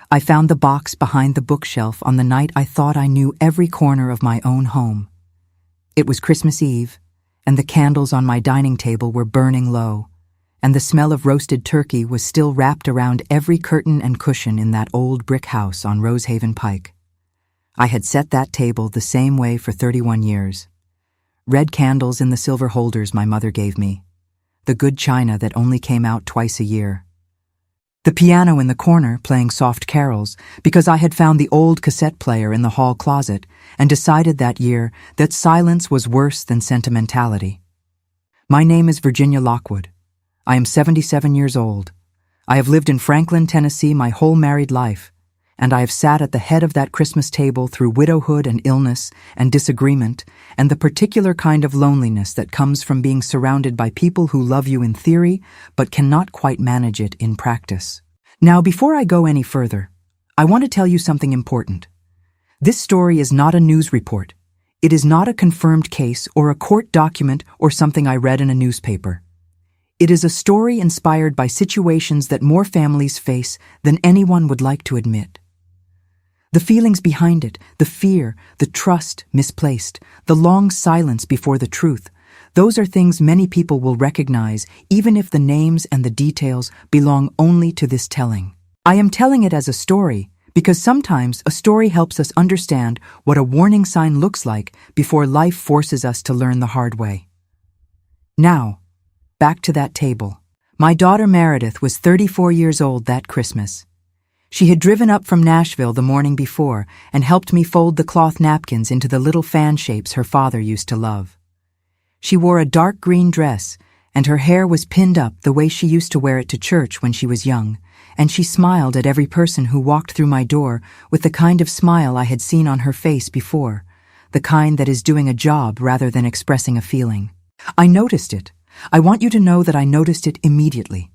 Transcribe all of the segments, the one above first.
I found the box behind the bookshelf on the night I thought I knew every corner of my own home. It was Christmas Eve, and the candles on my dining table were burning low, and the smell of roasted turkey was still wrapped around every curtain and cushion in that old brick house on Rosehaven Pike. I had set that table the same way for 31 years. Red candles in the silver holders my mother gave me, the good china that only came out twice a year. The piano in the corner playing soft carols because I had found the old cassette player in the hall closet and decided that year that silence was worse than sentimentality. My name is Virginia Lockwood. I am 77 years old. I have lived in Franklin, Tennessee my whole married life, and I have sat at the head of that Christmas table through widowhood and illness and disagreement and the particular kind of loneliness that comes from being surrounded by people who love you in theory but cannot quite manage it in practice. Now, before I go any further, I want to tell you something important. This story is not a news report. It is not a confirmed case or a court document or something I read in a newspaper. It is a story inspired by situations that more families face than anyone would like to admit. The feelings behind it, the fear, the trust misplaced, the long silence before the truth, those are things many people will recognize even if the names and the details belong only to this telling. I am telling it as a story because sometimes a story helps us understand what a warning sign looks like before life forces us to learn the hard way. Now, back to that table. My daughter Meredith was 34 years old that Christmas. She had driven up from Nashville the morning before and helped me fold the cloth napkins into the little fan shapes her father used to love. She wore a dark green dress, and her hair was pinned up the way she used to wear it to church when she was young, and she smiled at every person who walked through my door with the kind of smile I had seen on her face before, the kind that is doing a job rather than expressing a feeling. I noticed it. I want you to know that I noticed it immediately.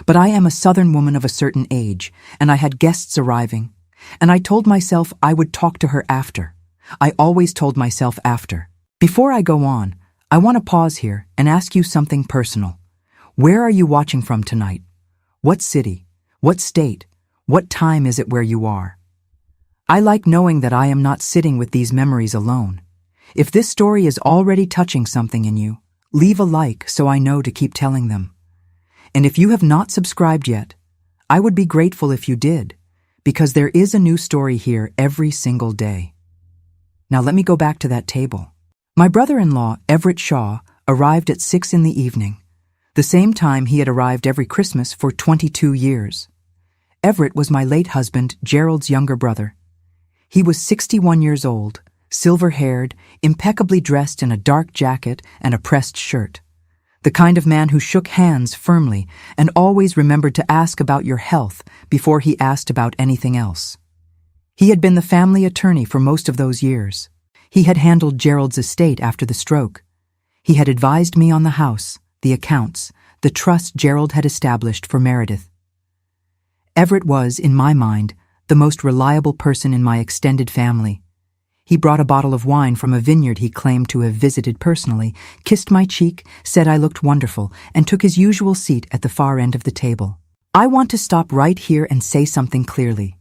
But I am a Southern woman of a certain age, and I had guests arriving, and I told myself I would talk to her after. I always told myself after. Before I go on, I want to pause here and ask you something personal. Where are you watching from tonight? What city? What state? What time is it where you are? I like knowing that I am not sitting with these memories alone. If this story is already touching something in you, leave a like so I know to keep telling them. And if you have not subscribed yet, I would be grateful if you did, because there is a new story here every single day. Now let me go back to that table. My brother-in-law, Everett Shaw, arrived at 6 in the evening, the same time he had arrived every Christmas for 22 years. Everett was my late husband, Gerald's younger brother. He was 61 years old, silver-haired, impeccably dressed in a dark jacket and a pressed shirt. The kind of man who shook hands firmly and always remembered to ask about your health before he asked about anything else. He had been the family attorney for most of those years. He had handled Gerald's estate after the stroke. He had advised me on the house, the accounts, the trust Gerald had established for Meredith. Everett was, in my mind, the most reliable person in my extended family. He brought a bottle of wine from a vineyard he claimed to have visited personally, kissed my cheek, said I looked wonderful, and took his usual seat at the far end of the table. I want to stop right here and say something clearly.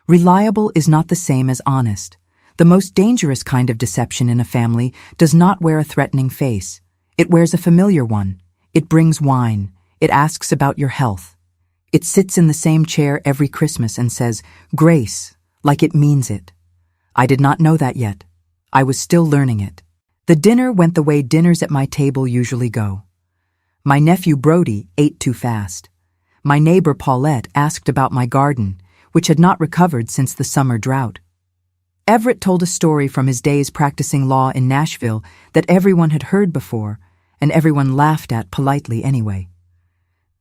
Reliable is not the same as honest. The most dangerous kind of deception in a family does not wear a threatening face. It wears a familiar one. It brings wine. It asks about your health. It sits in the same chair every Christmas and says, "Grace," like it means it. I did not know that yet. I was still learning it. The dinner went the way dinners at my table usually go. My nephew Brody ate too fast. My neighbor Paulette asked about my garden, which had not recovered since the summer drought. Everett told a story from his days practicing law in Nashville that everyone had heard before, and everyone laughed at politely anyway.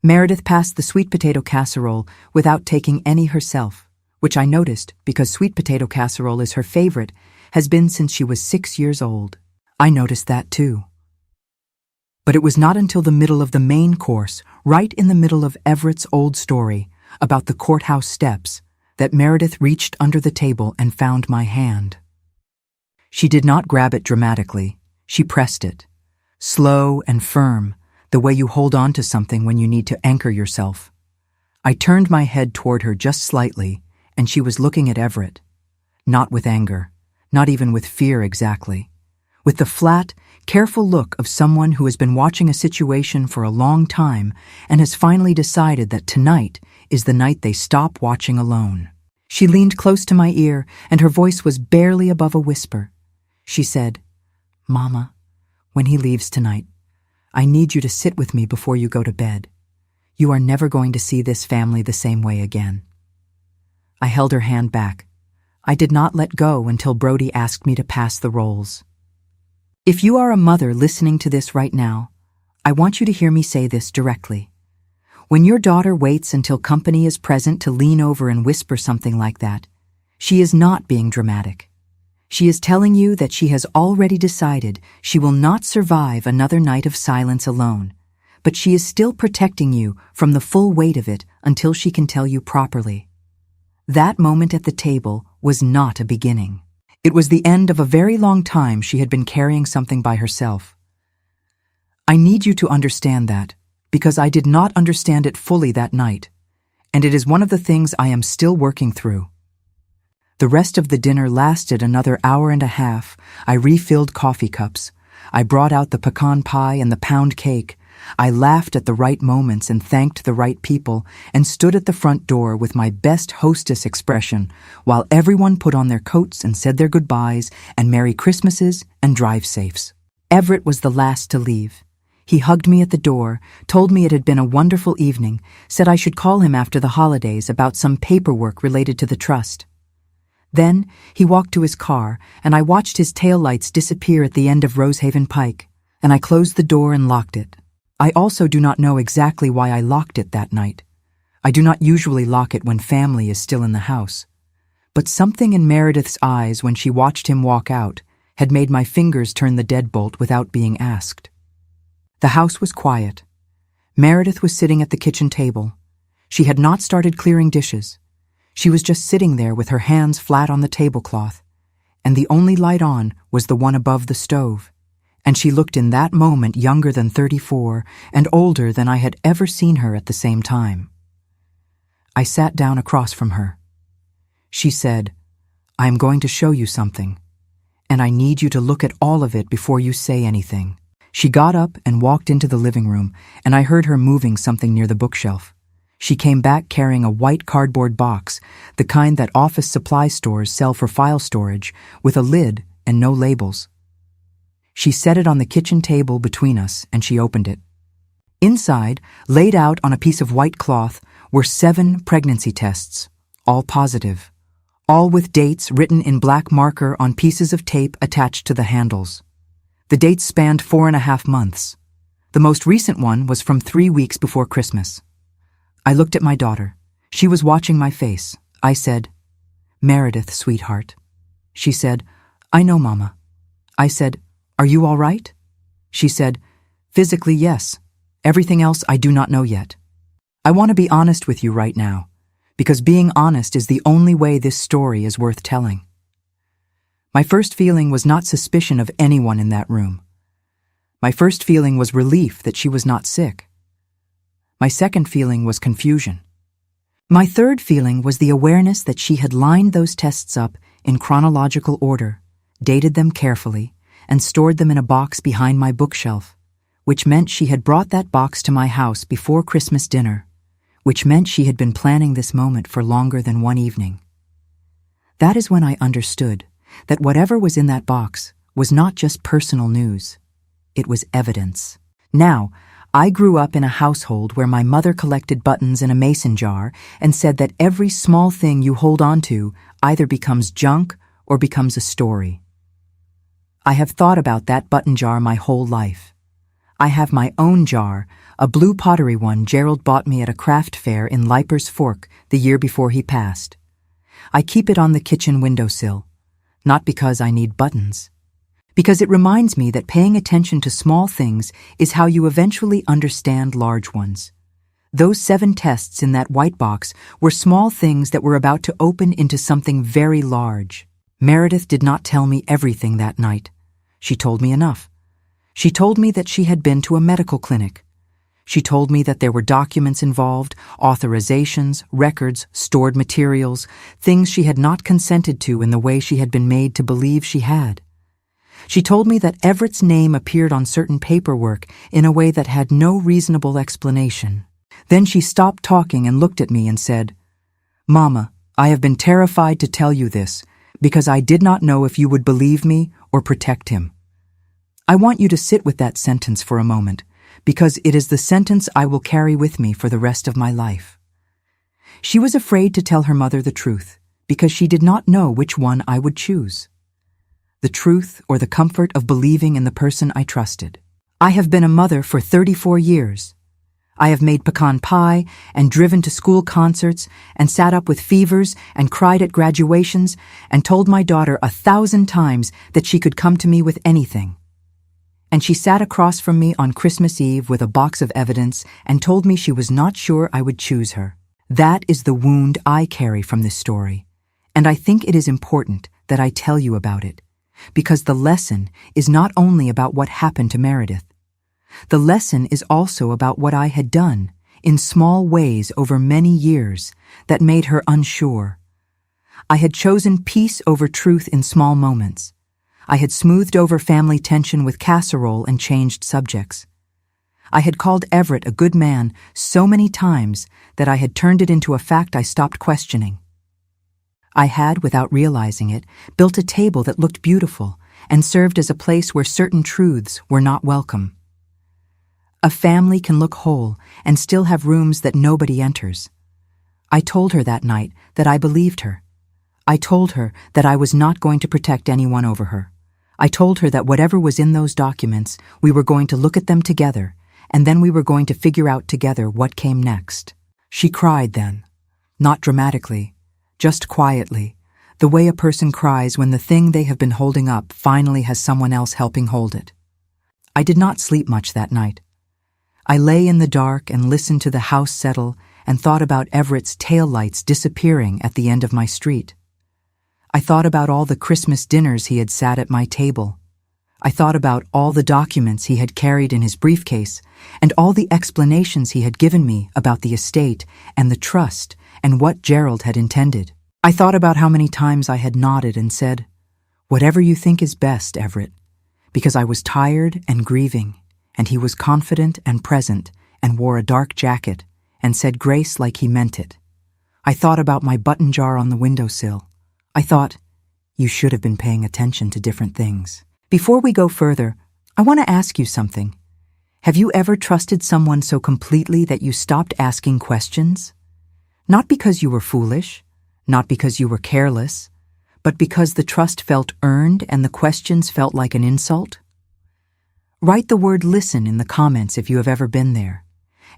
Meredith passed the sweet potato casserole without taking any herself, which I noticed because sweet potato casserole is her favorite, has been since she was 6 years old. I noticed that too. But it was not until the middle of the main course, right in the middle of Everett's old story about the courthouse steps, that Meredith reached under the table and found my hand. She did not grab it dramatically. She pressed it, slow and firm, the way you hold on to something when you need to anchor yourself. I turned my head toward her just slightly, and she was looking at Everett. Not with anger, not even with fear exactly. With the flat, careful look of someone who has been watching a situation for a long time and has finally decided that tonight is the night they stop watching alone. She leaned close to my ear, and her voice was barely above a whisper. She said, "Mama, when he leaves tonight, I need you to sit with me before you go to bed. You are never going to see this family the same way again." I held her hand back. I did not let go until Brody asked me to pass the rolls. If you are a mother listening to this right now, I want you to hear me say this directly. When your daughter waits until company is present to lean over and whisper something like that, she is not being dramatic. She is telling you that she has already decided she will not survive another night of silence alone, but she is still protecting you from the full weight of it until she can tell you properly. That moment at the table was not a beginning. It was the end of a very long time she had been carrying something by herself. I need you to understand that, because I did not understand it fully that night, and it is one of the things I am still working through. The rest of the dinner lasted another hour and a half. I refilled coffee cups. I brought out the pecan pie and the pound cake. I laughed at the right moments and thanked the right people and stood at the front door with my best hostess expression while everyone put on their coats and said their goodbyes and Merry Christmases and drive safes. Everett was the last to leave. He hugged me at the door, told me it had been a wonderful evening, said I should call him after the holidays about some paperwork related to the trust. Then he walked to his car, and I watched his taillights disappear at the end of Rosehaven Pike, and I closed the door and locked it. I also do not know exactly why I locked it that night. I do not usually lock it when family is still in the house. But something in Meredith's eyes when she watched him walk out had made my fingers turn the deadbolt without being asked. The house was quiet. Meredith was sitting at the kitchen table. She had not started clearing dishes. She was just sitting there with her hands flat on the tablecloth, and the only light on was the one above the stove, and she looked in that moment younger than 34 and older than I had ever seen her at the same time. I sat down across from her. She said, "I am going to show you something, and I need you to look at all of it before you say anything." She got up and walked into the living room, and I heard her moving something near the bookshelf. She came back carrying a white cardboard box, the kind that office supply stores sell for file storage, with a lid and no labels. She set it on the kitchen table between us, and she opened it. Inside, laid out on a piece of white cloth, were 7 pregnancy tests, all positive, all with dates written in black marker on pieces of tape attached to the handles. The dates spanned 4.5 months. The most recent one was from 3 weeks before Christmas. I looked at my daughter. She was watching my face. I said, "Meredith, sweetheart." She said, "I know, Mama." I said, "Are you all right?" She said, "Physically, yes. Everything else I do not know yet." I want to be honest with you right now, because being honest is the only way this story is worth telling. My first feeling was not suspicion of anyone in that room. My first feeling was relief that she was not sick. My second feeling was confusion. My third feeling was the awareness that she had lined those tests up in chronological order, dated them carefully, and stored them in a box behind my bookshelf, which meant she had brought that box to my house before Christmas dinner, which meant she had been planning this moment for longer than one evening. That is when I understood that whatever was in that box was not just personal news. It was evidence. Now, I grew up in a household where my mother collected buttons in a mason jar and said that every small thing you hold on to either becomes junk or becomes a story. I have thought about that button jar my whole life. I have my own jar, a blue pottery one Gerald bought me at a craft fair in Leiper's Fork the year before he passed. I keep it on the kitchen windowsill. Not because I need buttons, because it reminds me that paying attention to small things is how you eventually understand large ones. Those 7 tests in that white box were small things that were about to open into something very large. Meredith did not tell me everything that night. She told me enough. She told me that she had been to a medical clinic. She told me that there were documents involved, authorizations, records, stored materials, things she had not consented to in the way she had been made to believe she had. She told me that Everett's name appeared on certain paperwork in a way that had no reasonable explanation. Then she stopped talking and looked at me and said, "Mama, I have been terrified to tell you this because I did not know if you would believe me or protect him." I want you to sit with that sentence for a moment, because it is the sentence I will carry with me for the rest of my life. She was afraid to tell her mother the truth, because she did not know which one I would choose. The truth or the comfort of believing in the person I trusted. I have been a mother for 34 years. I have made pecan pie and driven to school concerts and sat up with fevers and cried at graduations and told my daughter 1,000 times that she could come to me with anything. And she sat across from me on Christmas Eve with a box of evidence and told me she was not sure I would choose her. That is the wound I carry from this story, and I think it is important that I tell you about it, because the lesson is not only about what happened to Meredith. The lesson is also about what I had done, in small ways over many years, that made her unsure. I had chosen peace over truth in small moments. I had smoothed over family tension with casserole and changed subjects. I had called Everett a good man so many times that I had turned it into a fact I stopped questioning. I had, without realizing it, built a table that looked beautiful and served as a place where certain truths were not welcome. A family can look whole and still have rooms that nobody enters. I told her that night that I believed her. I told her that I was not going to protect anyone over her. I told her that whatever was in those documents, we were going to look at them together, and then we were going to figure out together what came next. She cried then, not dramatically, just quietly, the way a person cries when the thing they have been holding up finally has someone else helping hold it. I did not sleep much that night. I lay in the dark and listened to the house settle and thought about Everett's taillights disappearing at the end of my street. I thought about all the Christmas dinners he had sat at my table. I thought about all the documents he had carried in his briefcase and all the explanations he had given me about the estate and the trust and what Gerald had intended. I thought about how many times I had nodded and said, "Whatever you think is best, Everett," because I was tired and grieving, and he was confident and present and wore a dark jacket and said grace like he meant it. I thought about my button jar on the windowsill. I thought, you should have been paying attention to different things. Before we go further, I want to ask you something. Have you ever trusted someone so completely that you stopped asking questions? Not because you were foolish, not because you were careless, but because the trust felt earned and the questions felt like an insult? Write the word "listen" in the comments if you have ever been there.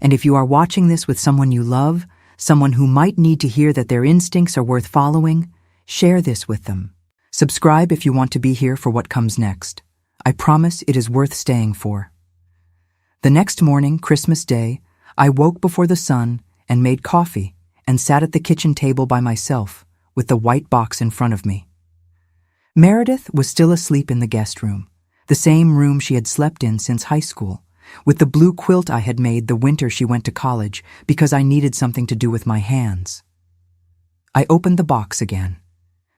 And if you are watching this with someone you love, someone who might need to hear that their instincts are worth following, share this with them. Subscribe if you want to be here for what comes next. I promise it is worth staying for. The next morning, Christmas Day, I woke before the sun and made coffee and sat at the kitchen table by myself with the white box in front of me. Meredith was still asleep in the guest room, the same room she had slept in since high school, with the blue quilt I had made the winter she went to college because I needed something to do with my hands. I opened the box again.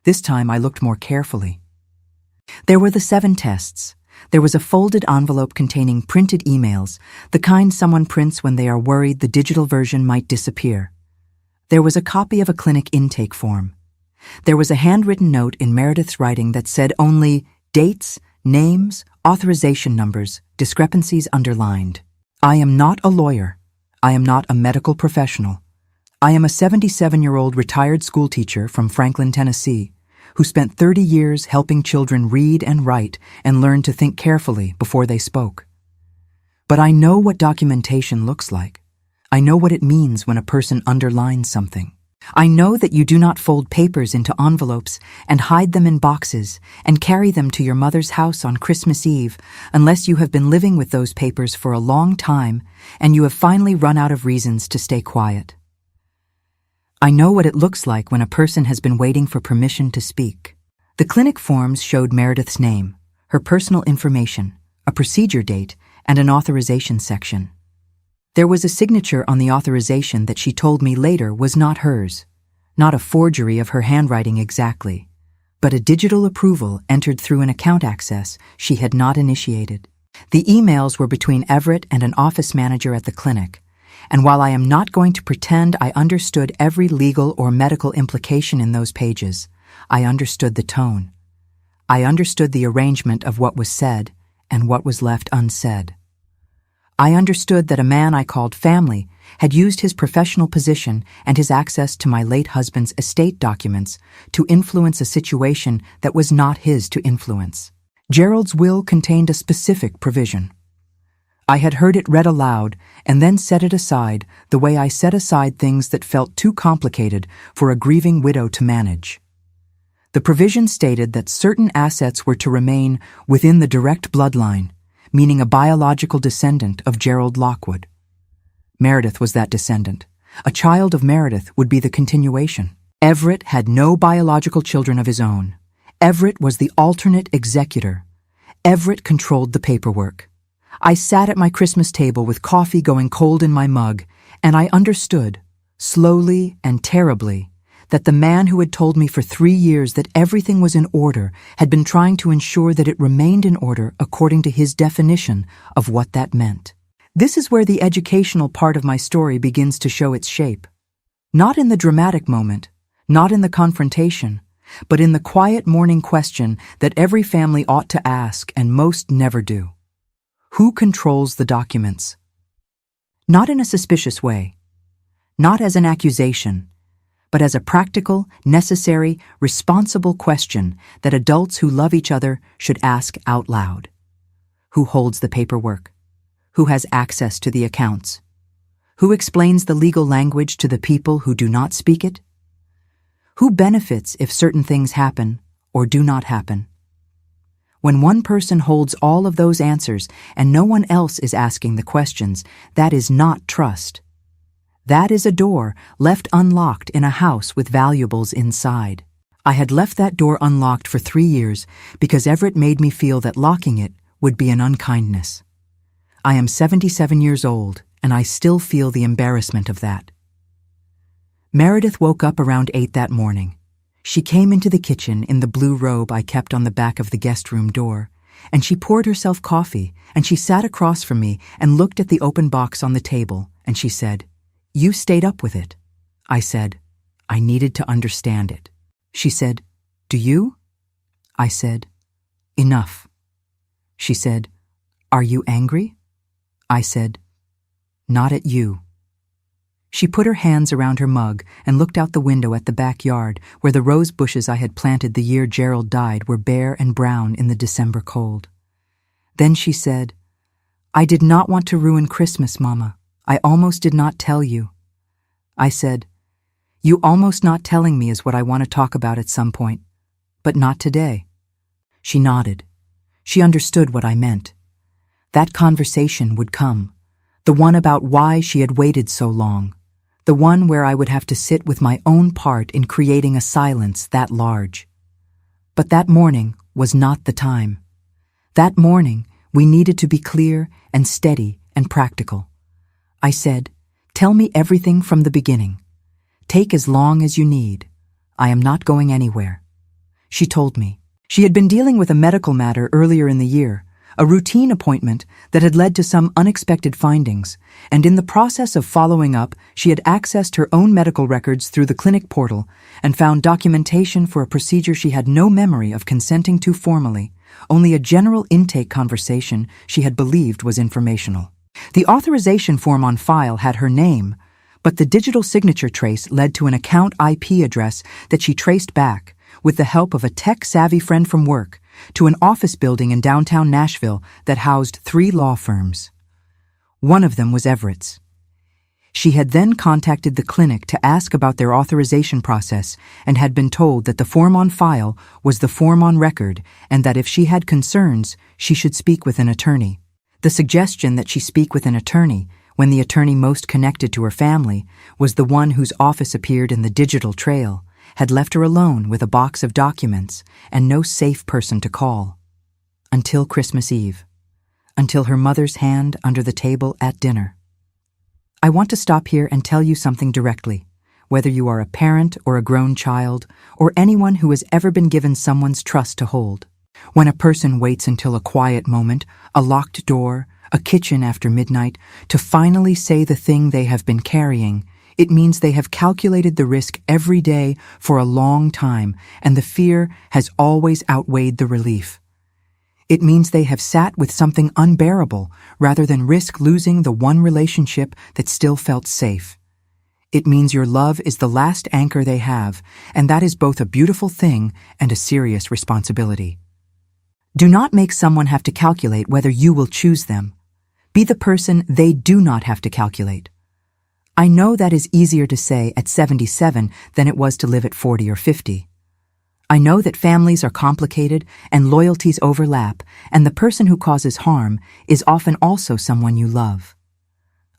This time I looked more carefully. There were the 7 tests. There was a folded envelope containing printed emails, the kind someone prints when they are worried the digital version might disappear. There was a copy of a clinic intake form. There was a handwritten note in Meredith's writing that said only dates, names, authorization numbers, discrepancies underlined. I am not a lawyer. I am not a medical professional. I am a 77-year-old retired schoolteacher from Franklin, Tennessee, who spent 30 years helping children read and write and learn to think carefully before they spoke. But I know what documentation looks like. I know what it means when a person underlines something. I know that you do not fold papers into envelopes and hide them in boxes and carry them to your mother's house on Christmas Eve unless you have been living with those papers for a long time and you have finally run out of reasons to stay quiet. I know what it looks like when a person has been waiting for permission to speak. The clinic forms showed Meredith's name, her personal information, a procedure date, and an authorization section. There was a signature on the authorization that she told me later was not hers, not a forgery of her handwriting exactly, but a digital approval entered through an account access she had not initiated. The emails were between Everett and an office manager at the clinic, and while I am not going to pretend I understood every legal or medical implication in those pages, I understood the tone. I understood the arrangement of what was said and what was left unsaid. I understood that a man I called family had used his professional position and his access to my late husband's estate documents to influence a situation that was not his to influence. Gerald's will contained a specific provision. I had heard it read aloud and then set it aside the way I set aside things that felt too complicated for a grieving widow to manage. The provision stated that certain assets were to remain within the direct bloodline, meaning a biological descendant of Gerald Lockwood. Meredith was that descendant. A child of Meredith would be the continuation. Everett had no biological children of his own. Everett was the alternate executor. Everett controlled the paperwork. I sat at my Christmas table with coffee going cold in my mug, and I understood, slowly and terribly, that the man who had told me for 3 years that everything was in order had been trying to ensure that it remained in order according to his definition of what that meant. This is where the educational part of my story begins to show its shape. Not in the dramatic moment, not in the confrontation, but in the quiet morning question that every family ought to ask and most never do. Who controls the documents? Not in a suspicious way, not as an accusation, but as a practical, necessary, responsible question that adults who love each other should ask out loud. Who holds the paperwork? Who has access to the accounts? Who explains the legal language to the people who do not speak it? Who benefits if certain things happen or do not happen? When one person holds all of those answers and no one else is asking the questions, that is not trust. That is a door left unlocked in a house with valuables inside. I had left that door unlocked for 3 years because Everett made me feel that locking it would be an unkindness. I am 77 years old, and I still feel the embarrassment of that. Meredith woke up around 8 that morning. She came into the kitchen in the blue robe I kept on the back of the guest room door, and she poured herself coffee, and she sat across from me and looked at the open box on the table, and she said, "You stayed up with it." I said, "I needed to understand it." She said, "Do you?" I said, "Enough." She said, "Are you angry?" I said, "Not at you." She put her hands around her mug and looked out the window at the backyard where the rose bushes I had planted the year Gerald died were bare and brown in the December cold. Then she said, "I did not want to ruin Christmas, Mama. I almost did not tell you." I said, "You almost not telling me is what I want to talk about at some point, but not today." She nodded. She understood what I meant. That conversation would come, the one about why she had waited so long, the one where I would have to sit with my own part in creating a silence that large. But that morning was not the time. That morning, we needed to be clear and steady and practical. I said, "Tell me everything from the beginning. Take as long as you need. I am not going anywhere." She told me. She had been dealing with a medical matter earlier in the year, a routine appointment that had led to some unexpected findings, and in the process of following up, she had accessed her own medical records through the clinic portal and found documentation for a procedure she had no memory of consenting to formally, only a general intake conversation she had believed was informational. The authorization form on file had her name, but the digital signature trace led to an account IP address that she traced back, with the help of a tech-savvy friend from work, to an office building in downtown Nashville that housed 3 law firms. One of them was Everett's. She had then contacted the clinic to ask about their authorization process and had been told that the form on file was the form on record and that if she had concerns, she should speak with an attorney. The suggestion that she speak with an attorney, when the attorney most connected to her family was the one whose office appeared in the digital trail, had left her alone with a box of documents and no safe person to call. Until Christmas Eve. Until her mother's hand under the table at dinner. I want to stop here and tell you something directly, whether you are a parent or a grown child, or anyone who has ever been given someone's trust to hold. When a person waits until a quiet moment, a locked door, a kitchen after midnight, to finally say the thing they have been carrying, it means they have calculated the risk every day for a long time, and the fear has always outweighed the relief. It means they have sat with something unbearable rather than risk losing the one relationship that still felt safe. It means your love is the last anchor they have, and that is both a beautiful thing and a serious responsibility. Do not make someone have to calculate whether you will choose them. Be the person they do not have to calculate. I know that is easier to say at 77 than it was to live at 40 or 50. I know that families are complicated and loyalties overlap, and the person who causes harm is often also someone you love.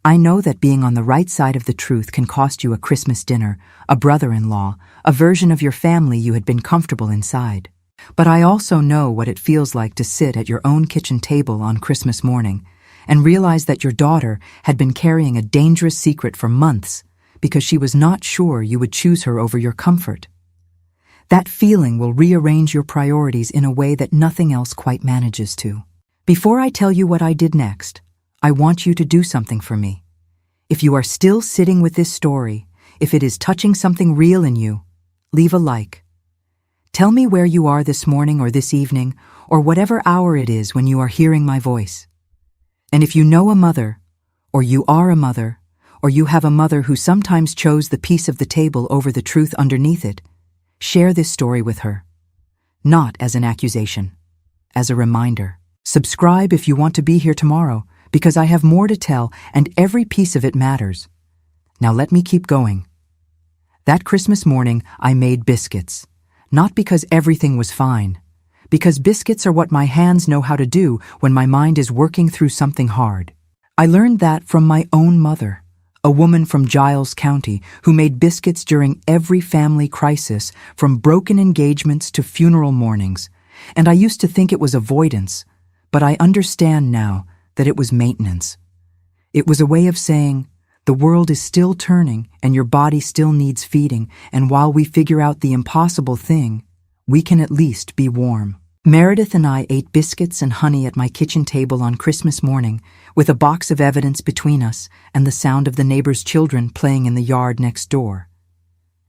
I know that being on the right side of the truth can cost you a Christmas dinner, a brother-in-law, a version of your family you had been comfortable inside. But I also know what it feels like to sit at your own kitchen table on Christmas morning and realize that your daughter had been carrying a dangerous secret for months because she was not sure you would choose her over your comfort. That feeling will rearrange your priorities in a way that nothing else quite manages to. Before I tell you what I did next, I want you to do something for me. If you are still sitting with this story, if it is touching something real in you, leave a like. Tell me where you are this morning or this evening, or whatever hour it is when you are hearing my voice. And if you know a mother, or you are a mother, or you have a mother who sometimes chose the piece of the table over the truth underneath it, share this story with her. Not as an accusation, as a reminder. Subscribe if you want to be here tomorrow, because I have more to tell and every piece of it matters. Now let me keep going. That Christmas morning, I made biscuits. Not because everything was fine, because biscuits are what my hands know how to do when my mind is working through something hard. I learned that from my own mother, a woman from Giles County who made biscuits during every family crisis, from broken engagements to funeral mornings, and I used to think it was avoidance, but I understand now that it was maintenance. It was a way of saying, the world is still turning and your body still needs feeding, and while we figure out the impossible thing, we can at least be warm. Meredith and I ate biscuits and honey at my kitchen table on Christmas morning, with a box of evidence between us and the sound of the neighbor's children playing in the yard next door.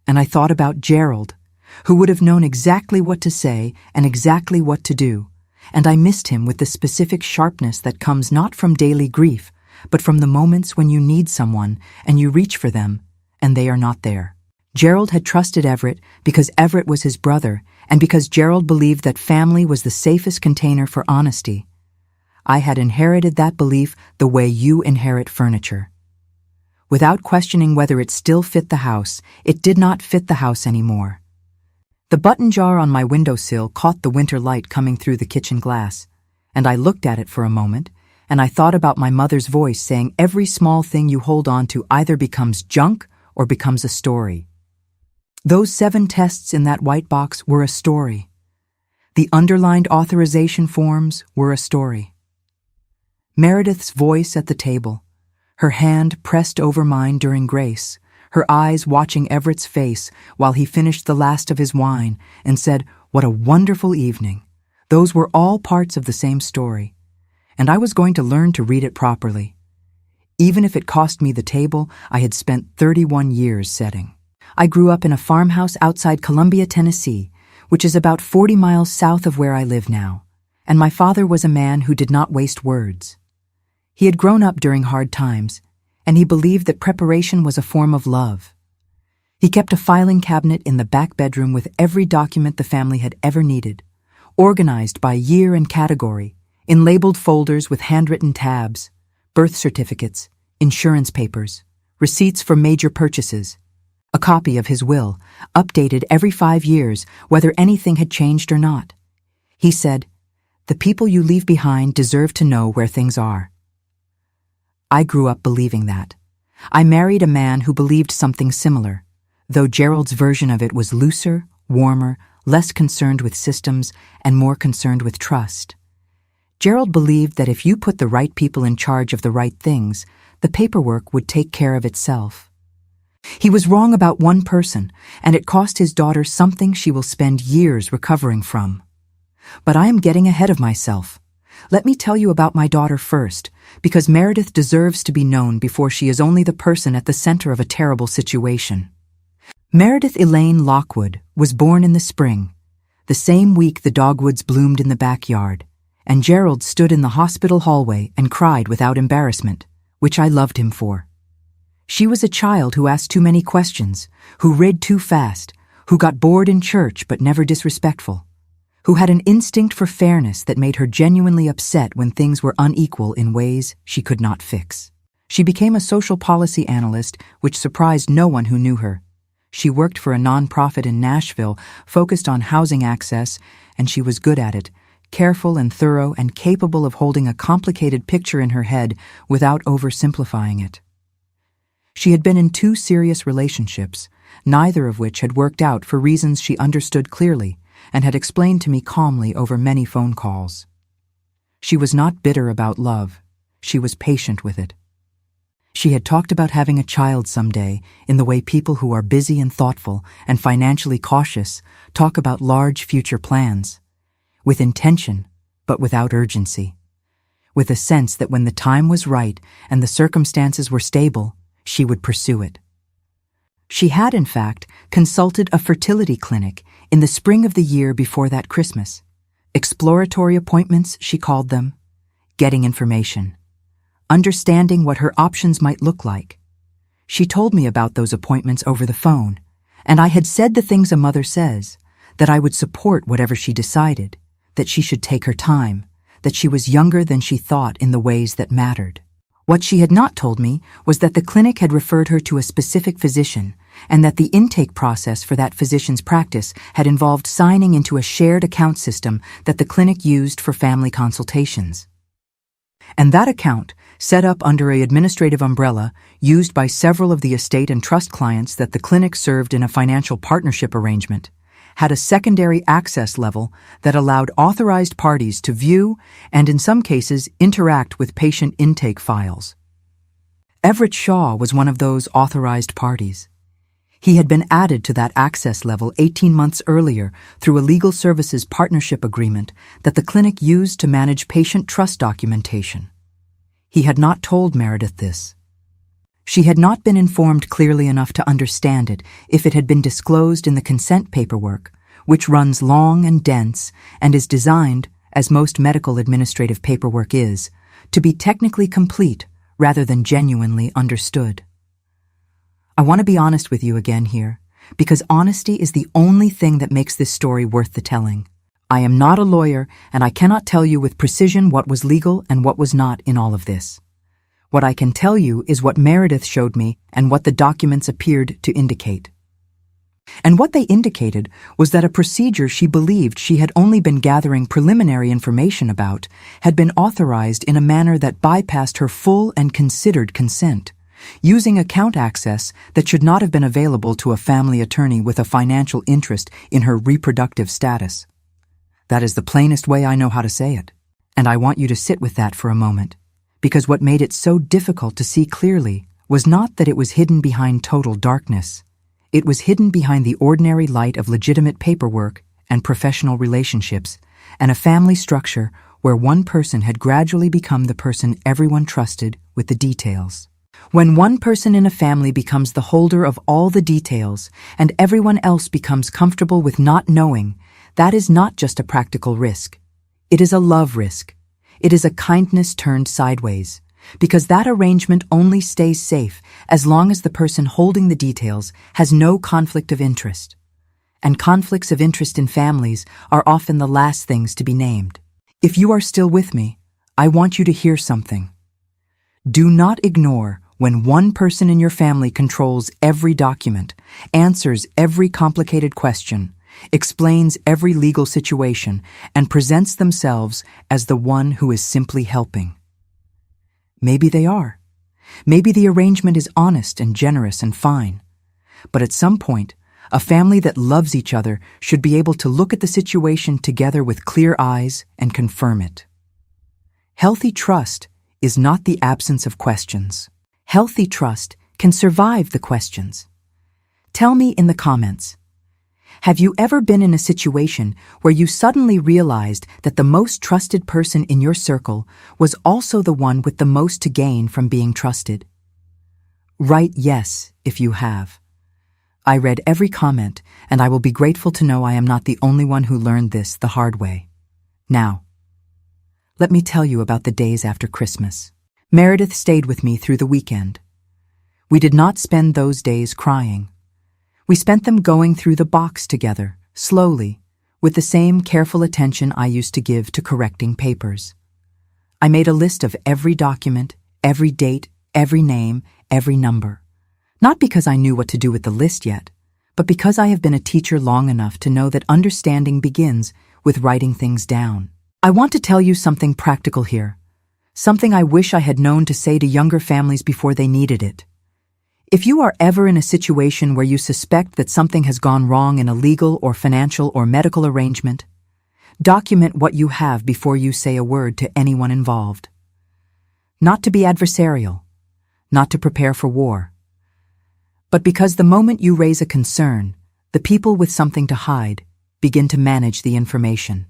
And I thought about Gerald, who would have known exactly what to say and exactly what to do, and I missed him with the specific sharpness that comes not from daily grief, but from the moments when you need someone and you reach for them, and they are not there. Gerald had trusted Everett because Everett was his brother, and because Gerald believed that family was the safest container for honesty. I had inherited that belief the way you inherit furniture. Without questioning whether it still fit the house, it did not fit the house anymore. The button jar on my windowsill caught the winter light coming through the kitchen glass, and I looked at it for a moment, and I thought about my mother's voice saying every small thing you hold on to either becomes junk or becomes a story. Those 7 tests in that white box were a story. The underlined authorization forms were a story. Meredith's voice at the table, her hand pressed over mine during grace, her eyes watching Everett's face while he finished the last of his wine and said, "What a wonderful evening." Those were all parts of the same story, and I was going to learn to read it properly, even if it cost me the table I had spent 31 years setting. I grew up in a farmhouse outside Columbia, Tennessee, which is about 40 miles south of where I live now, and my father was a man who did not waste words. He had grown up during hard times, and he believed that preparation was a form of love. He kept a filing cabinet in the back bedroom with every document the family had ever needed, organized by year and category, in labeled folders with handwritten tabs, birth certificates, insurance papers, receipts for major purchases, a copy of his will, updated every 5 years, whether anything had changed or not. He said, "The people you leave behind deserve to know where things are." I grew up believing that. I married a man who believed something similar, though Gerald's version of it was looser, warmer, less concerned with systems, and more concerned with trust. Gerald believed that if you put the right people in charge of the right things, the paperwork would take care of itself. He was wrong about one person, and it cost his daughter something she will spend years recovering from. But I am getting ahead of myself. Let me tell you about my daughter first, because Meredith deserves to be known before she is only the person at the center of a terrible situation. Meredith Elaine Lockwood was born in the spring, the same week the dogwoods bloomed in the backyard, and Gerald stood in the hospital hallway and cried without embarrassment, which I loved him for. She was a child who asked too many questions, who read too fast, who got bored in church but never disrespectful, who had an instinct for fairness that made her genuinely upset when things were unequal in ways she could not fix. She became a social policy analyst, which surprised no one who knew her. She worked for a nonprofit in Nashville focused on housing access, and she was good at it, careful and thorough and capable of holding a complicated picture in her head without oversimplifying it. She had been in 2 serious relationships, neither of which had worked out for reasons she understood clearly and had explained to me calmly over many phone calls. She was not bitter about love. She was patient with it. She had talked about having a child someday in the way people who are busy and thoughtful and financially cautious talk about large future plans, with intention but without urgency, with a sense that when the time was right and the circumstances were stable, she would pursue it. She had, in fact, consulted a fertility clinic in the spring of the year before that Christmas. Exploratory appointments, she called them, getting information, understanding what her options might look like. She told me about those appointments over the phone, and I had said the things a mother says, that I would support whatever she decided, that she should take her time, that she was younger than she thought in the ways that mattered. What she had not told me was that the clinic had referred her to a specific physician, and that the intake process for that physician's practice had involved signing into a shared account system that the clinic used for family consultations. And that account, set up under an administrative umbrella used by several of the estate and trust clients that the clinic served in a financial partnership arrangement, had a secondary access level that allowed authorized parties to view and, in some cases, interact with patient intake files. Everett Shaw was one of those authorized parties. He had been added to that access level 18 months earlier through a legal services partnership agreement that the clinic used to manage patient trust documentation. He had not told Meredith this. She had not been informed clearly enough to understand it if it had been disclosed in the consent paperwork, which runs long and dense and is designed, as most medical administrative paperwork is, to be technically complete rather than genuinely understood. I want to be honest with you again here, because honesty is the only thing that makes this story worth the telling. I am not a lawyer, and I cannot tell you with precision what was legal and what was not in all of this. What I can tell you is what Meredith showed me and what the documents appeared to indicate. And what they indicated was that a procedure she believed she had only been gathering preliminary information about had been authorized in a manner that bypassed her full and considered consent, using account access that should not have been available to a family attorney with a financial interest in her reproductive status. That is the plainest way I know how to say it, and I want you to sit with that for a moment, because what made it so difficult to see clearly was not that it was hidden behind total darkness. It was hidden behind the ordinary light of legitimate paperwork and professional relationships, and a family structure where one person had gradually become the person everyone trusted with the details. When one person in a family becomes the holder of all the details and everyone else becomes comfortable with not knowing, that is not just a practical risk. It is a love risk. It is a kindness turned sideways, because that arrangement only stays safe as long as the person holding the details has no conflict of interest. And conflicts of interest in families are often the last things to be named. If you are still with me, I want you to hear something. Do not ignore when one person in your family controls every document, answers every complicated question, explains every legal situation, and presents themselves as the one who is simply helping. Maybe they are. Maybe the arrangement is honest and generous and fine. But at some point, a family that loves each other should be able to look at the situation together with clear eyes and confirm it. Healthy trust is not the absence of questions. Healthy trust can survive the questions. Tell me in the comments, have you ever been in a situation where you suddenly realized that the most trusted person in your circle was also the one with the most to gain from being trusted? Write yes if you have. I read every comment, and I will be grateful to know I am not the only one who learned this the hard way. Now, let me tell you about the days after Christmas. Meredith stayed with me through the weekend. We did not spend those days crying. We spent them going through the box together, slowly, with the same careful attention I used to give to correcting papers. I made a list of every document, every date, every name, every number. Not because I knew what to do with the list yet, but because I have been a teacher long enough to know that understanding begins with writing things down. I want to tell you something practical here, something I wish I had known to say to younger families before they needed it. If you are ever in a situation where you suspect that something has gone wrong in a legal or financial or medical arrangement, document what you have before you say a word to anyone involved. Not to be adversarial, not to prepare for war, but because the moment you raise a concern, the people with something to hide begin to manage the information.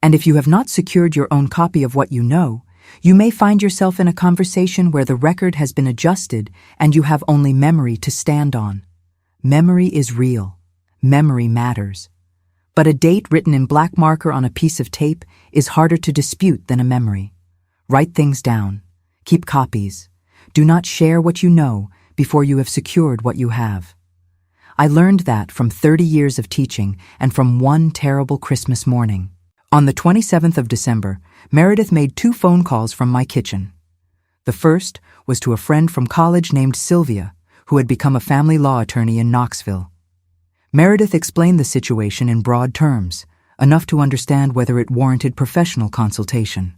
And if you have not secured your own copy of what you know, you may find yourself in a conversation where the record has been adjusted and you have only memory to stand on. Memory is real. Memory matters. But a date written in black marker on a piece of tape is harder to dispute than a memory. Write things down. Keep copies. Do not share what you know before you have secured what you have. I learned that from 30 years of teaching and from one terrible Christmas morning. On the 27th of December, Meredith made 2 phone calls from my kitchen. The first was to a friend from college named Sylvia, who had become a family law attorney in Knoxville. Meredith explained the situation in broad terms, enough to understand whether it warranted professional consultation.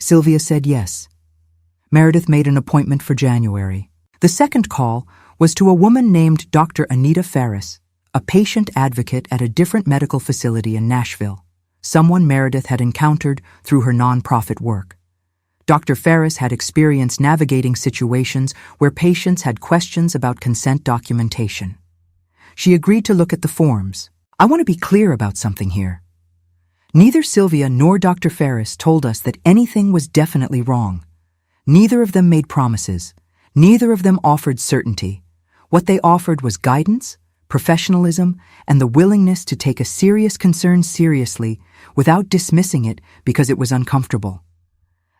Sylvia said yes. Meredith made an appointment for January. The second call was to a woman named Dr. Anita Ferris, a patient advocate at a different medical facility in Nashville, someone Meredith had encountered through her nonprofit work. Dr. Ferris had experience navigating situations where patients had questions about consent documentation. She agreed to look at the forms. I want to be clear about something here. Neither Sylvia nor Dr. Ferris told us that anything was definitely wrong. Neither of them made promises. Neither of them offered certainty. What they offered was guidance, professionalism, and the willingness to take a serious concern seriously without dismissing it because it was uncomfortable.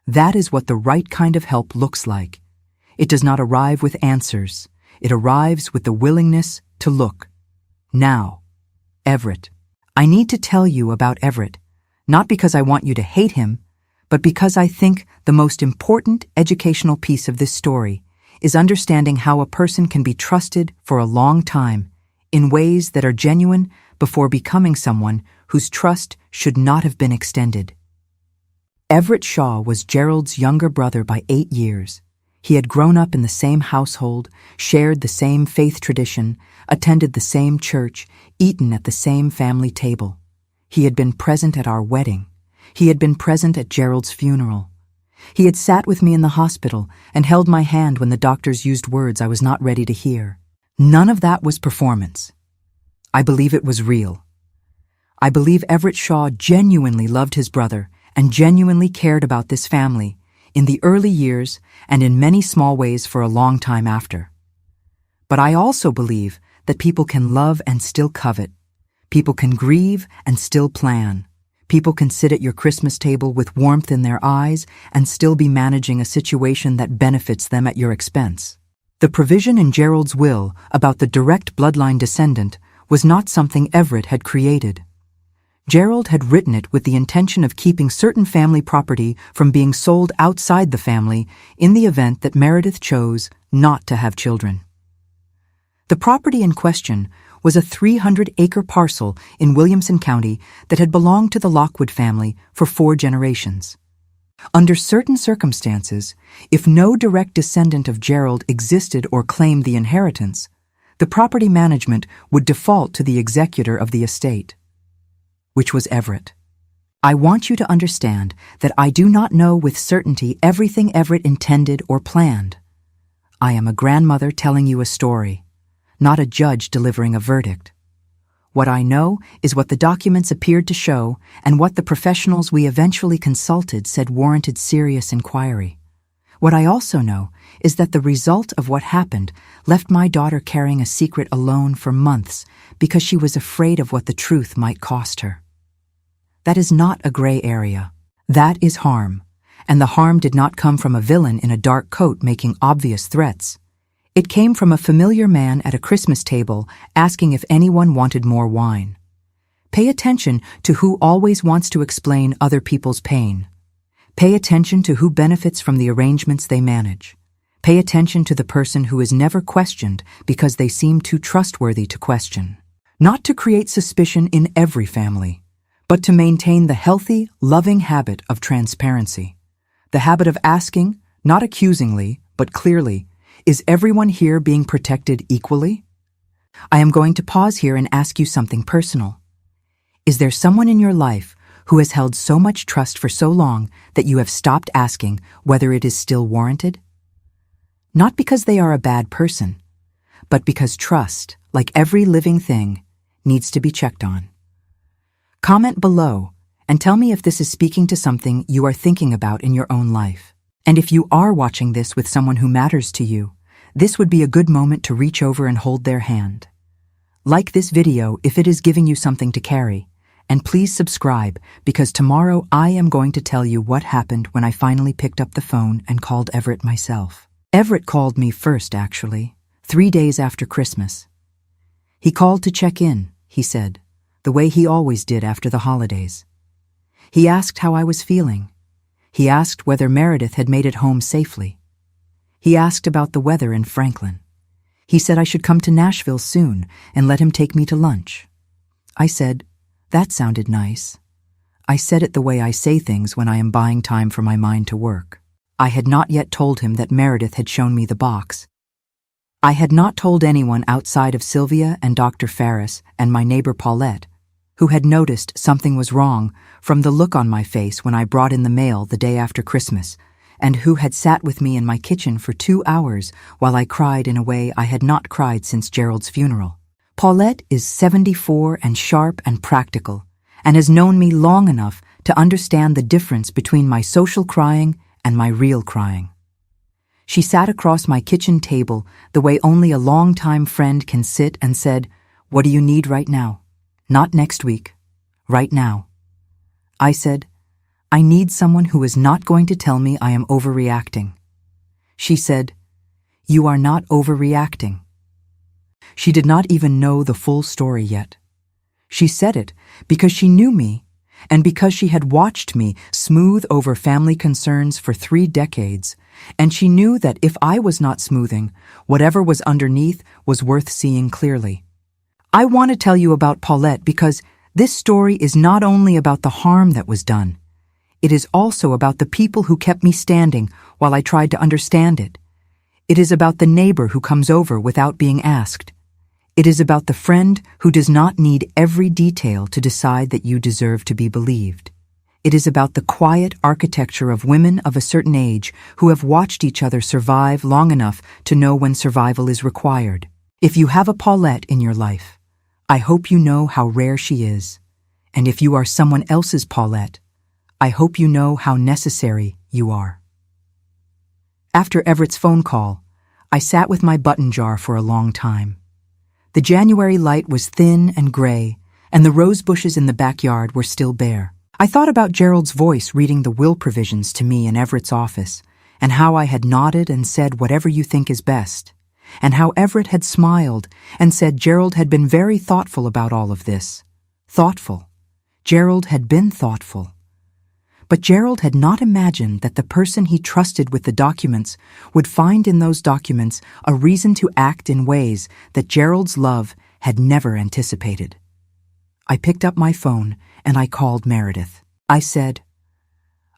That is what the right kind of help looks like. It does not arrive with answers. It arrives with the willingness to look. Now, Everett. I need to tell you about Everett, not because I want you to hate him, but because I think the most important educational piece of this story is understanding how a person can be trusted for a long time in ways that are genuine before becoming someone whose trust should not have been extended. Everett Shaw was Gerald's younger brother by 8 years. He had grown up in the same household, shared the same faith tradition, attended the same church, eaten at the same family table. He had been present at our wedding. He had been present at Gerald's funeral. He had sat with me in the hospital and held my hand when the doctors used words I was not ready to hear. None of that was performance. I believe it was real. I believe Everett Shaw genuinely loved his brother and genuinely cared about this family in the early years and in many small ways for a long time after. But I also believe that people can love and still covet. People can grieve and still plan. People can sit at your Christmas table with warmth in their eyes and still be managing a situation that benefits them at your expense. The provision in Gerald's will about the direct bloodline descendant was not something Everett had created. Gerald had written it with the intention of keeping certain family property from being sold outside the family in the event that Meredith chose not to have children. The property in question was a 300-acre parcel in Williamson County that had belonged to the Lockwood family for 4 generations. Under certain circumstances, if no direct descendant of Gerald existed or claimed the inheritance, the property management would default to the executor of the estate, which was Everett. I want you to understand that I do not know with certainty everything Everett intended or planned. I am a grandmother telling you a story, not a judge delivering a verdict. What I know is what the documents appeared to show and what the professionals we eventually consulted said warranted serious inquiry. What I also know is that the result of what happened left my daughter carrying a secret alone for months because she was afraid of what the truth might cost her. That is not a gray area. That is harm, and the harm did not come from a villain in a dark coat making obvious threats. It came from a familiar man at a Christmas table asking if anyone wanted more wine. Pay attention to who always wants to explain other people's pain. Pay attention to who benefits from the arrangements they manage. Pay attention to the person who is never questioned because they seem too trustworthy to question. Not to create suspicion in every family, but to maintain the healthy, loving habit of transparency. The habit of asking, not accusingly, but clearly, is everyone here being protected equally? I am going to pause here and ask you something personal. Is there someone in your life who has held so much trust for so long that you have stopped asking whether it is still warranted? Not because they are a bad person, but because trust, like every living thing, needs to be checked on. Comment below and tell me if this is speaking to something you are thinking about in your own life. And if you are watching this with someone who matters to you, this would be a good moment to reach over and hold their hand. Like this video if it is giving you something to carry, and please subscribe because tomorrow I am going to tell you what happened when I finally picked up the phone and called Everett myself. Everett called me first, actually, 3 days after Christmas. He called to check in, he said, the way he always did after the holidays. He asked how I was feeling. He asked whether Meredith had made it home safely. He asked about the weather in Franklin. He said I should come to Nashville soon and let him take me to lunch. I said, that sounded nice. I said it the way I say things when I am buying time for my mind to work. I had not yet told him that Meredith had shown me the box. I had not told anyone outside of Sylvia and Dr. Ferris and my neighbor Paulette, who had noticed something was wrong from the look on my face when I brought in the mail the day after Christmas, and who had sat with me in my kitchen for 2 hours while I cried in a way I had not cried since Gerald's funeral. Paulette is 74 and sharp and practical, and has known me long enough to understand the difference between my social crying and my real crying. She sat across my kitchen table the way only a long-time friend can sit and said, "What do you need right now? Not next week. Right now." I said, "I need someone who is not going to tell me I am overreacting." She said, "You are not overreacting." She did not even know the full story yet. She said it because she knew me and because she had watched me smooth over family concerns for 3 decades, and she knew that if I was not smoothing, whatever was underneath was worth seeing clearly. I want to tell you about Paulette because this story is not only about the harm that was done, it is also about the people who kept me standing while I tried to understand it. It is about the neighbor who comes over without being asked. It is about the friend who does not need every detail to decide that you deserve to be believed. It is about the quiet architecture of women of a certain age who have watched each other survive long enough to know when survival is required. If you have a Paulette in your life, I hope you know how rare she is. And if you are someone else's Paulette, I hope you know how necessary you are. After Everett's phone call, I sat with my button jar for a long time. The January light was thin and gray, and the rose bushes in the backyard were still bare. I thought about Gerald's voice reading the will provisions to me in Everett's office, and how I had nodded and said whatever you think is best, and how Everett had smiled and said Gerald had been very thoughtful about all of this. Thoughtful. Gerald had been thoughtful. But Gerald had not imagined that the person he trusted with the documents would find in those documents a reason to act in ways that Gerald's love had never anticipated. I picked up my phone and I called Meredith. I said,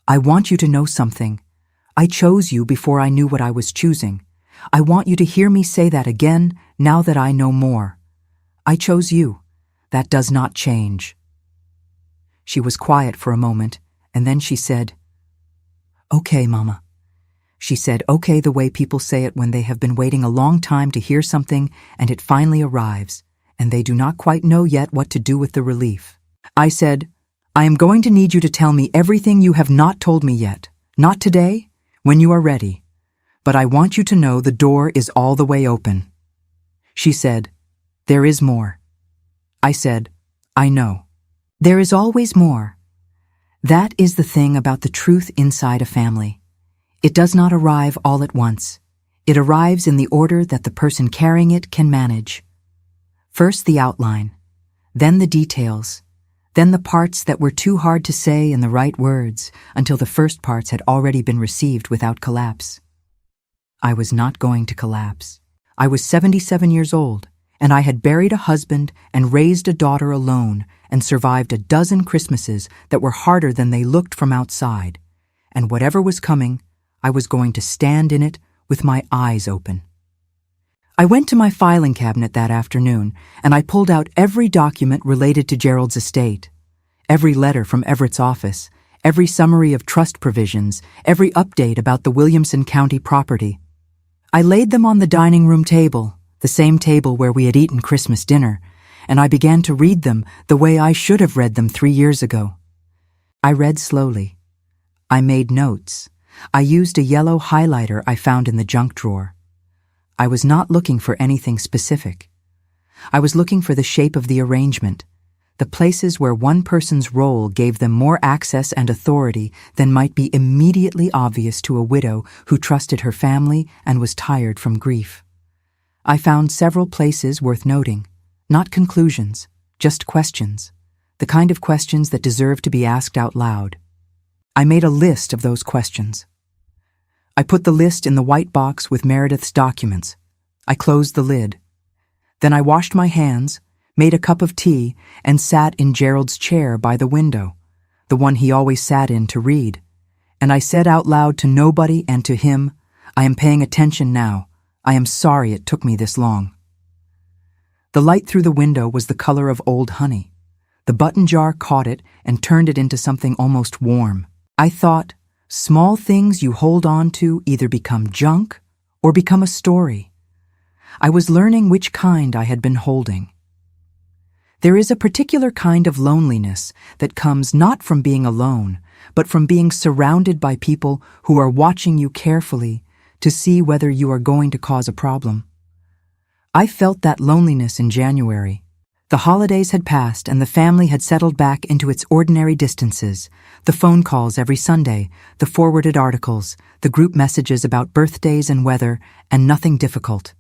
"I want you to know something. I chose you before I knew what I was choosing. I want you to hear me say that again now that I know more. I chose you. That does not change." She was quiet for a moment, and then she said, "Okay, Mama." She said okay the way people say it when they have been waiting a long time to hear something and it finally arrives, and they do not quite know yet what to do with the relief. I said, "I am going to need you to tell me everything you have not told me yet. Not today, when you are ready. But I want you to know the door is all the way open." She said, "There is more." I said, "I know. There is always more. That is the thing about the truth inside a family. It does not arrive all at once. It arrives in the order that the person carrying it can manage. First the outline, then the details, then the parts that were too hard to say in the right words until the first parts had already been received without collapse." I was not going to collapse. I was 77 years old, and I had buried a husband and raised a daughter alone and survived a dozen Christmases that were harder than they looked from outside. And whatever was coming, I was going to stand in it with my eyes open. I went to my filing cabinet that afternoon, and I pulled out every document related to Gerald's estate, every letter from Everett's office, every summary of trust provisions, every update about the Williamson County property. I laid them on the dining room table, the same table where we had eaten Christmas dinner, and I began to read them the way I should have read them 3 years ago. I read slowly. I made notes. I used a yellow highlighter I found in the junk drawer. I was not looking for anything specific. I was looking for the shape of the arrangement, the places where one person's role gave them more access and authority than might be immediately obvious to a widow who trusted her family and was tired from grief. I found several places worth noting, not conclusions, just questions, the kind of questions that deserve to be asked out loud. I made a list of those questions. I put the list in the white box with Meredith's documents. I closed the lid. Then I washed my hands, made a cup of tea, and sat in Gerald's chair by the window, the one he always sat in to read. And I said out loud to nobody and to him, "I am paying attention now. I am sorry it took me this long." The light through the window was the color of old honey. The button jar caught it and turned it into something almost warm. I thought, small things you hold on to either become junk or become a story. I was learning which kind I had been holding. There is a particular kind of loneliness that comes not from being alone, but from being surrounded by people who are watching you carefully to see whether you are going to cause a problem. I felt that loneliness in January. The holidays had passed and the family had settled back into its ordinary distances, the phone calls every Sunday, the forwarded articles, the group messages about birthdays and weather, and nothing difficult.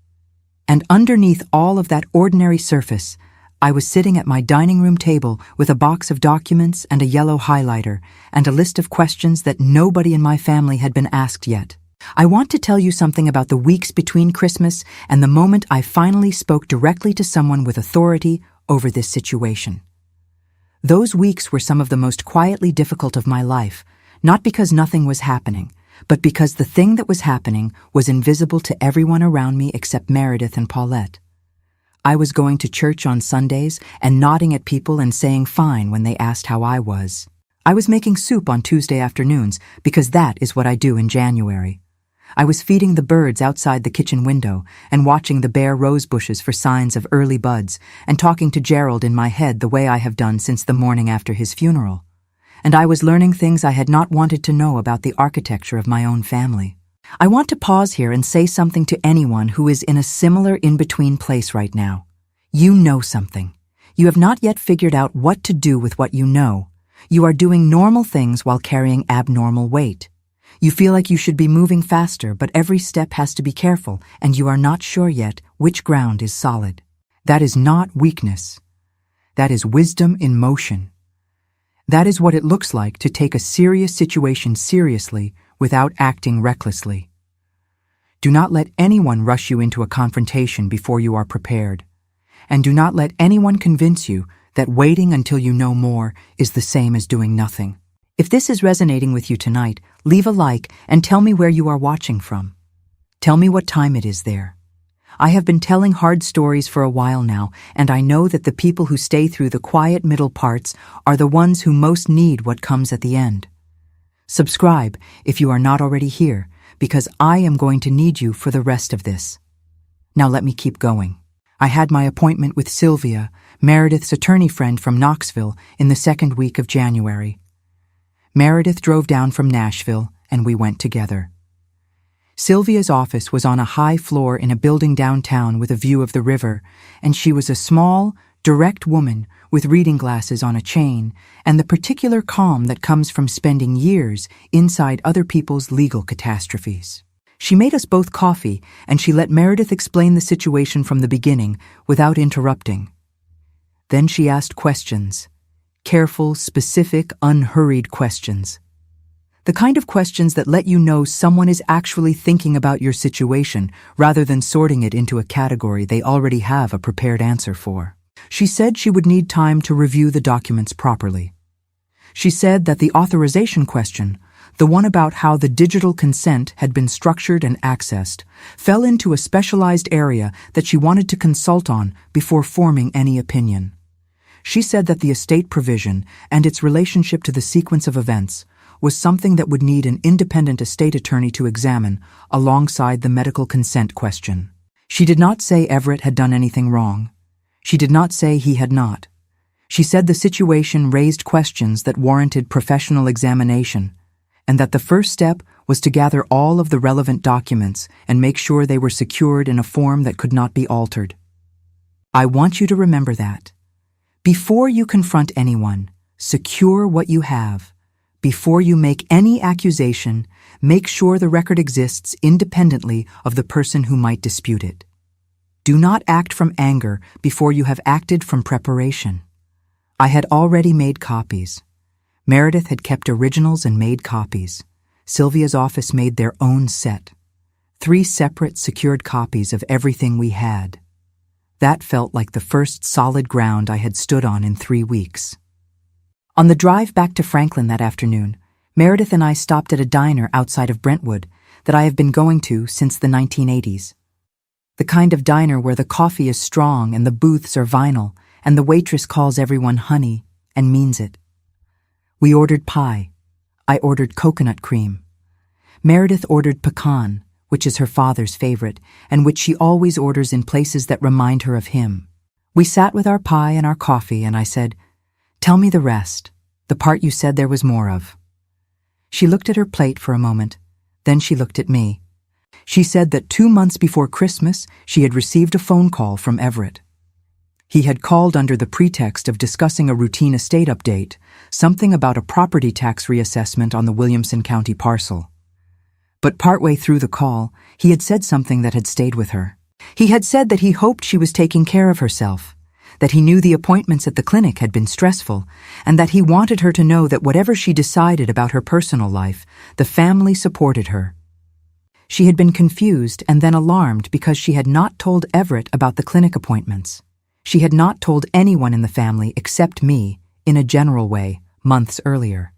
And underneath all of that ordinary surface, I was sitting at my dining room table with a box of documents and a yellow highlighter and a list of questions that nobody in my family had been asked yet. I want to tell you something about the weeks between Christmas and the moment I finally spoke directly to someone with authority over this situation. Those weeks were some of the most quietly difficult of my life, not because nothing was happening, but because the thing that was happening was invisible to everyone around me except Meredith and Paulette. I was going to church on Sundays and nodding at people and saying fine when they asked how I was. I was making soup on Tuesday afternoons because that is what I do in January. I was feeding the birds outside the kitchen window and watching the bare rose bushes for signs of early buds and talking to Gerald in my head the way I have done since the morning after his funeral. And I was learning things I had not wanted to know about the architecture of my own family. I want to pause here and say something to anyone who is in a similar in-between place right now. You know something. You have not yet figured out what to do with what you know. You are doing normal things while carrying abnormal weight. You feel like you should be moving faster, but every step has to be careful, and you are not sure yet which ground is solid. That is not weakness. That is wisdom in motion. That is what it looks like to take a serious situation seriously without acting recklessly. Do not let anyone rush you into a confrontation before you are prepared. And do not let anyone convince you that waiting until you know more is the same as doing nothing. If this is resonating with you tonight, leave a like and tell me where you are watching from. Tell me what time it is there. I have been telling hard stories for a while now, and I know that the people who stay through the quiet middle parts are the ones who most need what comes at the end. Subscribe if you are not already here, because I am going to need you for the rest of this. Now let me keep going. I had my appointment with Sylvia, Meredith's attorney friend from Knoxville, in the second week of January. Meredith drove down from Nashville, and we went together. Sylvia's office was on a high floor in a building downtown with a view of the river, and she was a small, direct woman with reading glasses on a chain and the particular calm that comes from spending years inside other people's legal catastrophes. She made us both coffee, and she let Meredith explain the situation from the beginning without interrupting. Then she asked questions. Careful, specific, unhurried questions. The kind of questions that let you know someone is actually thinking about your situation rather than sorting it into a category they already have a prepared answer for. She said she would need time to review the documents properly. She said that the authorization question, the one about how the digital consent had been structured and accessed, fell into a specialized area that she wanted to consult on before forming any opinion. She said that the estate provision and its relationship to the sequence of events was something that would need an independent estate attorney to examine alongside the medical consent question. She did not say Everett had done anything wrong. She did not say he had not. She said the situation raised questions that warranted professional examination, and that the first step was to gather all of the relevant documents and make sure they were secured in a form that could not be altered. I want you to remember that. Before you confront anyone, secure what you have. Before you make any accusation, make sure the record exists independently of the person who might dispute it. Do not act from anger before you have acted from preparation. I had already made copies. Meredith had kept originals and made copies. Sylvia's office made their own set. 3 separate secured copies of everything we had. That felt like the first solid ground I had stood on in 3 weeks. On the drive back to Franklin that afternoon, Meredith and I stopped at a diner outside of Brentwood that I have been going to since the 1980s. The kind of diner where the coffee is strong and the booths are vinyl, and the waitress calls everyone honey and means it. We ordered pie. I ordered coconut cream. Meredith ordered pecan, which is her father's favorite, and which she always orders in places that remind her of him. We sat with our pie and our coffee, and I said, "Tell me the rest, the part you said there was more of." She looked at her plate for a moment, then she looked at me. She said that 2 months before Christmas, she had received a phone call from Everett. He had called under the pretext of discussing a routine estate update, something about a property tax reassessment on the Williamson County parcel. But partway through the call, he had said something that had stayed with her. He had said that he hoped she was taking care of herself, that he knew the appointments at the clinic had been stressful, and that he wanted her to know that whatever she decided about her personal life, the family supported her. She had been confused and then alarmed because she had not told Everett about the clinic appointments. She had not told anyone in the family except me, in a general way, months earlier.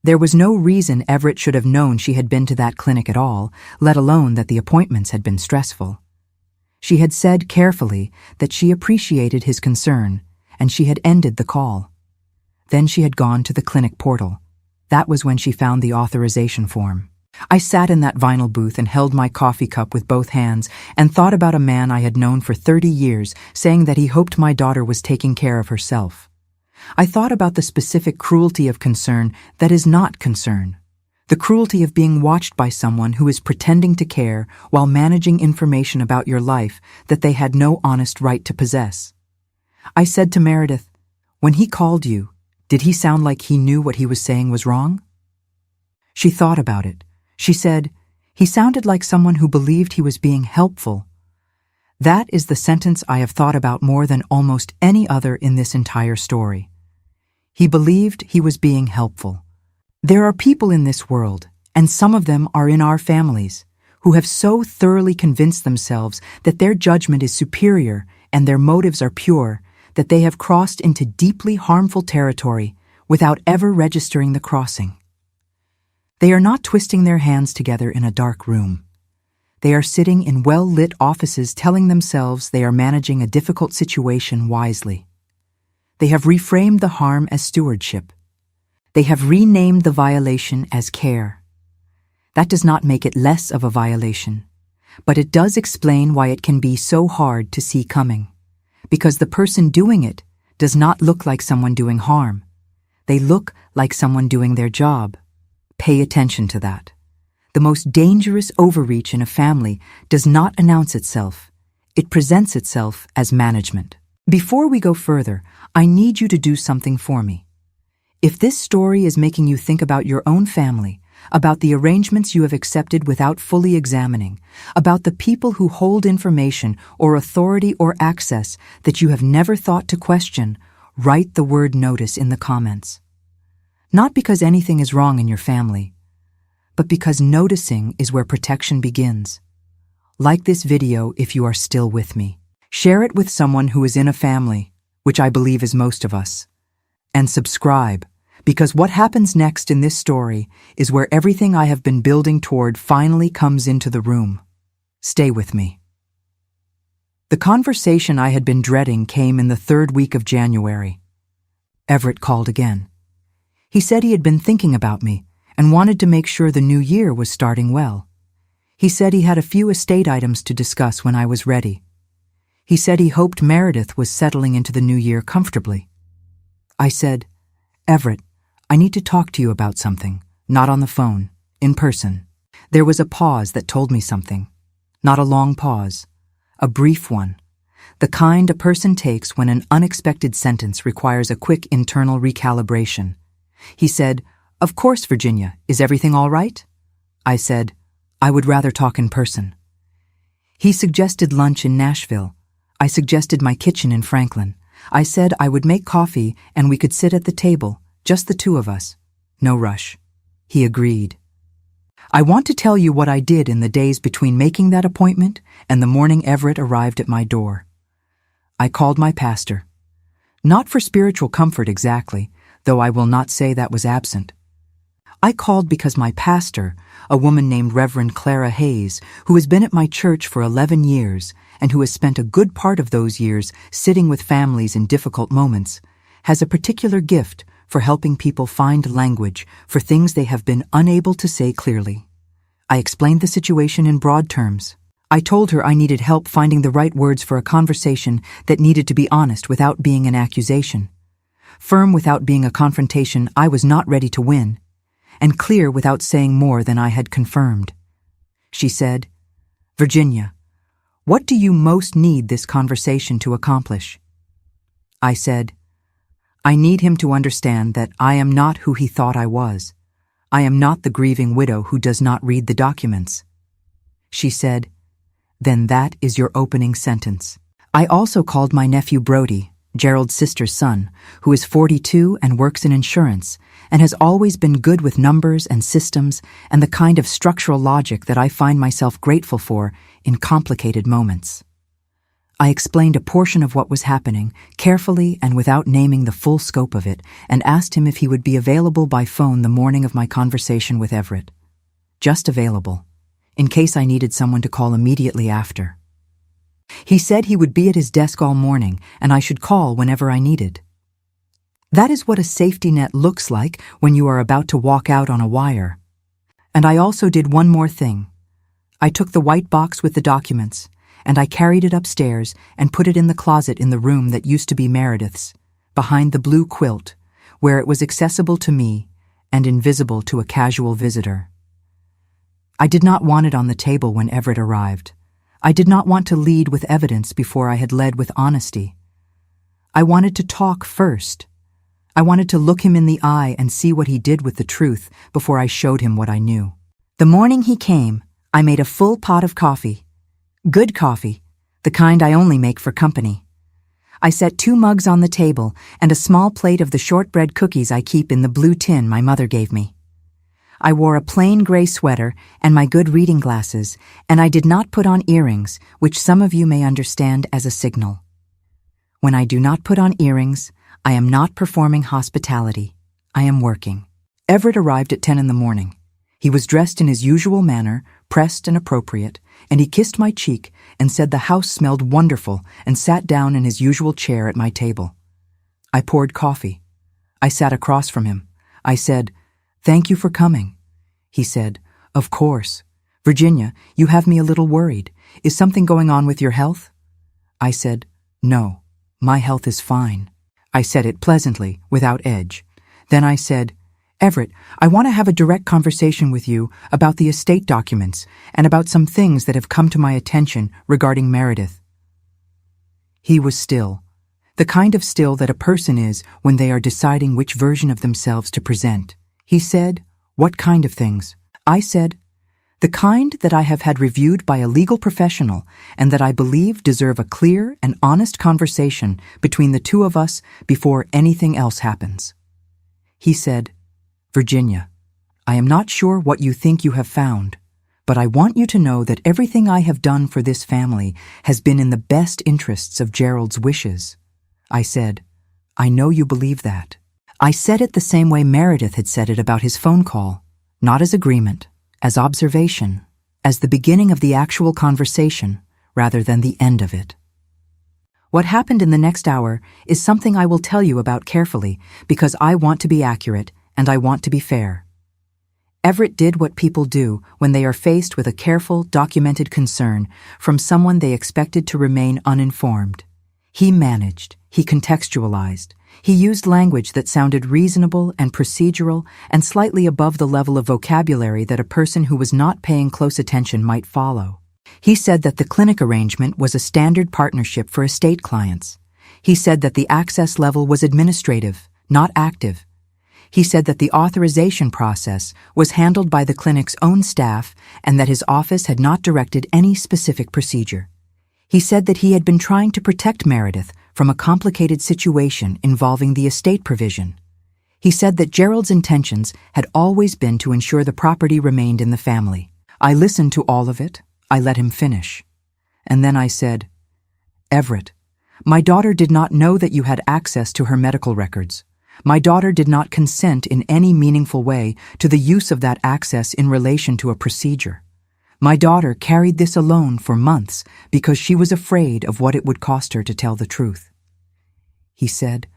There was no reason Everett should have known she had been to that clinic at all, let alone that the appointments had been stressful. She had said carefully that she appreciated his concern, and she had ended the call. Then she had gone to the clinic portal. That was when she found the authorization form. I sat in that vinyl booth and held my coffee cup with both hands and thought about a man I had known for 30 years saying that he hoped my daughter was taking care of herself. I thought about the specific cruelty of concern that is not concern. The cruelty of being watched by someone who is pretending to care while managing information about your life that they had no honest right to possess. I said to Meredith, "When he called you, did he sound like he knew what he was saying was wrong?" She thought about it. She said, "He sounded like someone who believed he was being helpful." That is the sentence I have thought about more than almost any other in this entire story. He believed he was being helpful. There are people in this world, and some of them are in our families, who have so thoroughly convinced themselves that their judgment is superior and their motives are pure that they have crossed into deeply harmful territory without ever registering the crossing. They are not twisting their hands together in a dark room. They are sitting in well-lit offices telling themselves they are managing a difficult situation wisely. They have reframed the harm as stewardship. They have renamed the violation as care. That does not make it less of a violation, but it does explain why it can be so hard to see coming. Because the person doing it does not look like someone doing harm. They look like someone doing their job. Pay attention to that. The most dangerous overreach in a family does not announce itself. It presents itself as management. Before we go further, I need you to do something for me. If this story is making you think about your own family, about the arrangements you have accepted without fully examining, about the people who hold information or authority or access that you have never thought to question, write the word notice in the comments. Not because anything is wrong in your family, but because noticing is where protection begins. Like this video if you are still with me. Share it with someone who is in a family, which I believe is most of us. And subscribe, because what happens next in this story is where everything I have been building toward finally comes into the room. Stay with me. The conversation I had been dreading came in the 3rd week of January. Everett called again. He said he had been thinking about me and wanted to make sure the new year was starting well. He said he had a few estate items to discuss when I was ready. He said he hoped Meredith was settling into the new year comfortably. I said, "Everett, I need to talk to you about something, not on the phone, in person." There was a pause that told me something. Not a long pause, a brief one, the kind a person takes when an unexpected sentence requires a quick internal recalibration. He said, "Of course, Virginia, is everything all right?" I said, "I would rather talk in person." He suggested lunch in Nashville. I suggested my kitchen in Franklin. I said I would make coffee and we could sit at the table, just the two of us. No rush. He agreed. I want to tell you what I did in the days between making that appointment and the morning Everett arrived at my door. I called my pastor. Not for spiritual comfort exactly, though I will not say that was absent. I called because my pastor, a woman named Reverend Clara Hayes, who has been at my church for 11 years and who has spent a good part of those years sitting with families in difficult moments, has a particular gift for helping people find language for things they have been unable to say clearly. I explained the situation in broad terms. I told her I needed help finding the right words for a conversation that needed to be honest without being an accusation, firm without being a confrontation I was not ready to win, and clear without saying more than I had confirmed. She said, "Virginia, what do you most need this conversation to accomplish?" I said, "I need him to understand that I am not who he thought I was. I am not the grieving widow who does not read the documents." She said, "Then that is your opening sentence." I also called my nephew Brody, Gerald's sister's son, who is 42 and works in insurance, and has always been good with numbers and systems and the kind of structural logic that I find myself grateful for in complicated moments. I explained a portion of what was happening, carefully and without naming the full scope of it, and asked him if he would be available by phone the morning of my conversation with Everett. Just available, in case I needed someone to call immediately after. He said he would be at his desk all morning, and I should call whenever I needed. That is what a safety net looks like when you are about to walk out on a wire. And I also did one more thing. I took the white box with the documents, and I carried it upstairs and put it in the closet in the room that used to be Meredith's, behind the blue quilt, where it was accessible to me and invisible to a casual visitor. I did not want it on the table when Everett arrived. I did not want to lead with evidence before I had led with honesty. I wanted to talk first. I wanted to look him in the eye and see what he did with the truth before I showed him what I knew. The morning he came, I made a full pot of coffee. Good coffee, the kind I only make for company. I set 2 mugs on the table and a small plate of the shortbread cookies I keep in the blue tin my mother gave me. I wore a plain gray sweater and my good reading glasses, and I did not put on earrings, which some of you may understand as a signal. When I do not put on earrings, I am not performing hospitality. I am working. Everett arrived at 10 in the morning. He was dressed in his usual manner, pressed and appropriate, and he kissed my cheek and said the house smelled wonderful and sat down in his usual chair at my table. I poured coffee. I sat across from him. I said, "Thank you for coming." He said, "Of course. Virginia, you have me a little worried. Is something going on with your health?" I said, "No, my health is fine." I said it pleasantly, without edge. Then I said, "Everett, I want to have a direct conversation with you about the estate documents and about some things that have come to my attention regarding Meredith." He was still, the kind of still that a person is when they are deciding which version of themselves to present. He said, "What kind of things?" I said, "The kind that I have had reviewed by a legal professional and that I believe deserve a clear and honest conversation between the two of us before anything else happens." He said, "Virginia, I am not sure what you think you have found, but I want you to know that everything I have done for this family has been in the best interests of Gerald's wishes." I said, "I know you believe that." I said it the same way Meredith had said it about his phone call, not as agreement, as observation, as the beginning of the actual conversation rather than the end of it. What happened in the next hour is something I will tell you about carefully because I want to be accurate and I want to be fair. Everett did what people do when they are faced with a careful, documented concern from someone they expected to remain uninformed. He managed, he contextualized, he used language that sounded reasonable and procedural and slightly above the level of vocabulary that a person who was not paying close attention might follow. He said that the clinic arrangement was a standard partnership for estate clients. He said that the access level was administrative, not active. He said that the authorization process was handled by the clinic's own staff and that his office had not directed any specific procedure. He said that he had been trying to protect Meredith from a complicated situation involving the estate provision. He said that Gerald's intentions had always been to ensure the property remained in the family. I listened to all of it. I let him finish. And then I said, "Everett, my daughter did not know that you had access to her medical records. My daughter did not consent in any meaningful way to the use of that access in relation to a procedure. My daughter carried this alone for months because she was afraid of what it would cost her to tell the truth." He said,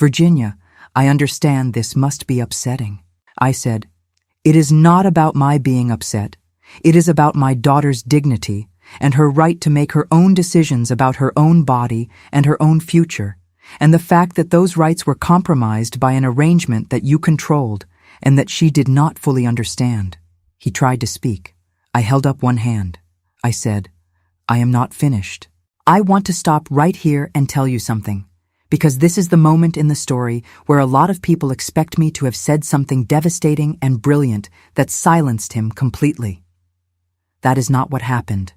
"Virginia, I understand this must be upsetting." I said, "It is not about my being upset. It is about my daughter's dignity and her right to make her own decisions about her own body and her own future, and the fact that those rights were compromised by an arrangement that you controlled and that she did not fully understand." He tried to speak. I held up one hand. I said, "I am not finished. I want to stop right here and tell you something, because this is the moment in the story where a lot of people expect me to have said something devastating and brilliant that silenced him completely. That is not what happened.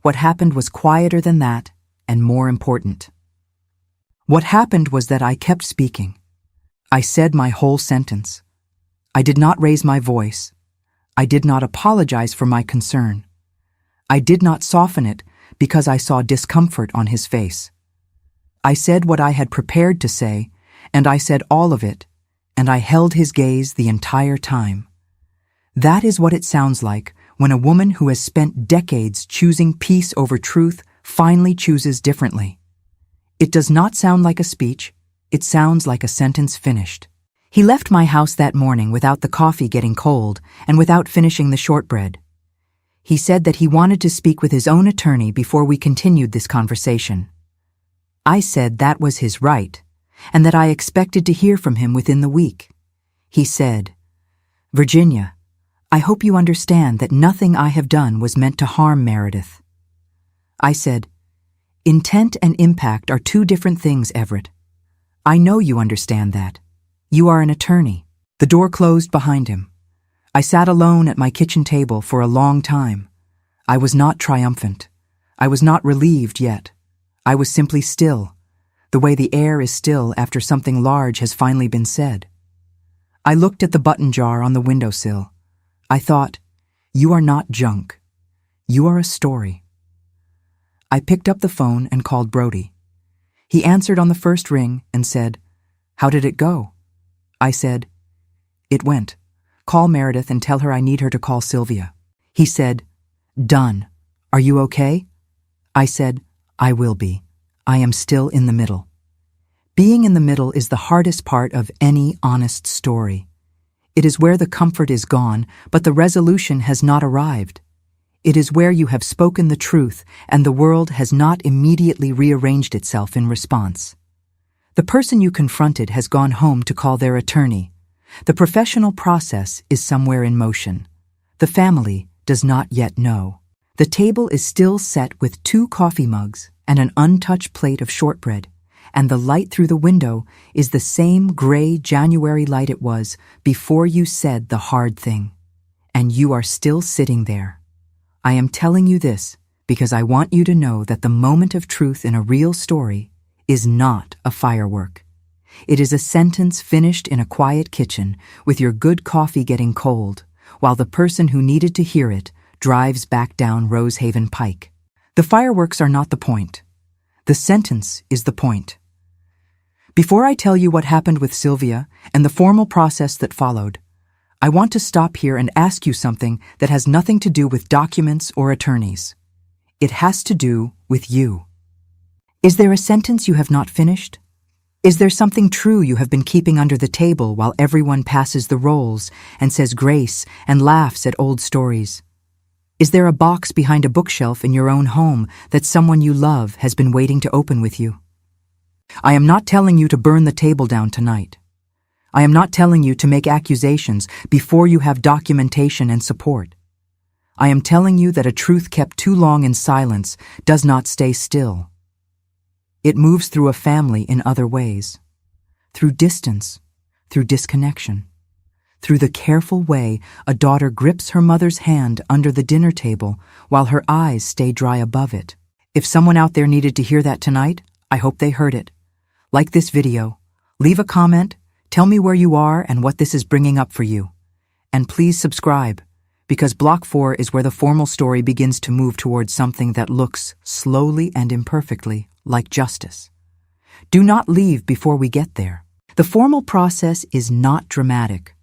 What happened was quieter than that and more important. What happened was that I kept speaking. I said my whole sentence. I did not raise my voice. I did not apologize for my concern. I did not soften it because I saw discomfort on his face. I said what I had prepared to say, and I said all of it, and I held his gaze the entire time. That is what it sounds like when a woman who has spent decades choosing peace over truth finally chooses differently. It does not sound like a speech. It sounds like a sentence finished. He left my house that morning without the coffee getting cold and without finishing the shortbread. He said that he wanted to speak with his own attorney before we continued this conversation. I said that was his right, and that I expected to hear from him within the week. He said, "Virginia, I hope you understand that nothing I have done was meant to harm Meredith." I said, "Intent and impact are two different things, Everett. I know you understand that. You are an attorney." The door closed behind him. I sat alone at my kitchen table for a long time. I was not triumphant. I was not relieved yet. I was simply still, the way the air is still after something large has finally been said. I looked at the button jar on the windowsill. I thought, you are not junk. You are a story. I picked up the phone and called Brody. He answered on the first ring and said, "How did it go?" I said, "It went. Call Meredith and tell her I need her to call Sylvia." He said, "Done. "Are you okay?" I said, "I will be. I am still in the middle." Being in the middle is the hardest part of any honest story. It is where the comfort is gone, but the resolution has not arrived. It is where you have spoken the truth and the world has not immediately rearranged itself in response. The person you confronted has gone home to call their attorney. The professional process is somewhere in motion. The family does not yet know. The table is still set with 2 coffee mugs and an untouched plate of shortbread, and the light through the window is the same gray January light it was before you said the hard thing. And you are still sitting there. I am telling you this because I want you to know that the moment of truth in a real story is not a firework. It is a sentence finished in a quiet kitchen with your good coffee getting cold, while the person who needed to hear it drives back down Rosehaven Pike. The fireworks are not the point. The sentence is the point. Before I tell you what happened with Sylvia and the formal process that followed, I want to stop here and ask you something that has nothing to do with documents or attorneys. It has to do with you. Is there a sentence you have not finished? Is there something true you have been keeping under the table while everyone passes the rolls and says grace and laughs at old stories? Is there a box behind a bookshelf in your own home that someone you love has been waiting to open with you? I am not telling you to burn the table down tonight. I am not telling you to make accusations before you have documentation and support. I am telling you that a truth kept too long in silence does not stay still. It moves through a family in other ways. Through distance, through disconnection. Through the careful way a daughter grips her mother's hand under the dinner table while her eyes stay dry above it. If someone out there needed to hear that tonight, I hope they heard it. Like this video, leave a comment, tell me where you are and what this is bringing up for you. And please subscribe, because Block 4 is where the formal story begins to move towards something that looks, slowly and imperfectly, like justice. Do not leave before we get there. The formal process is not dramatic.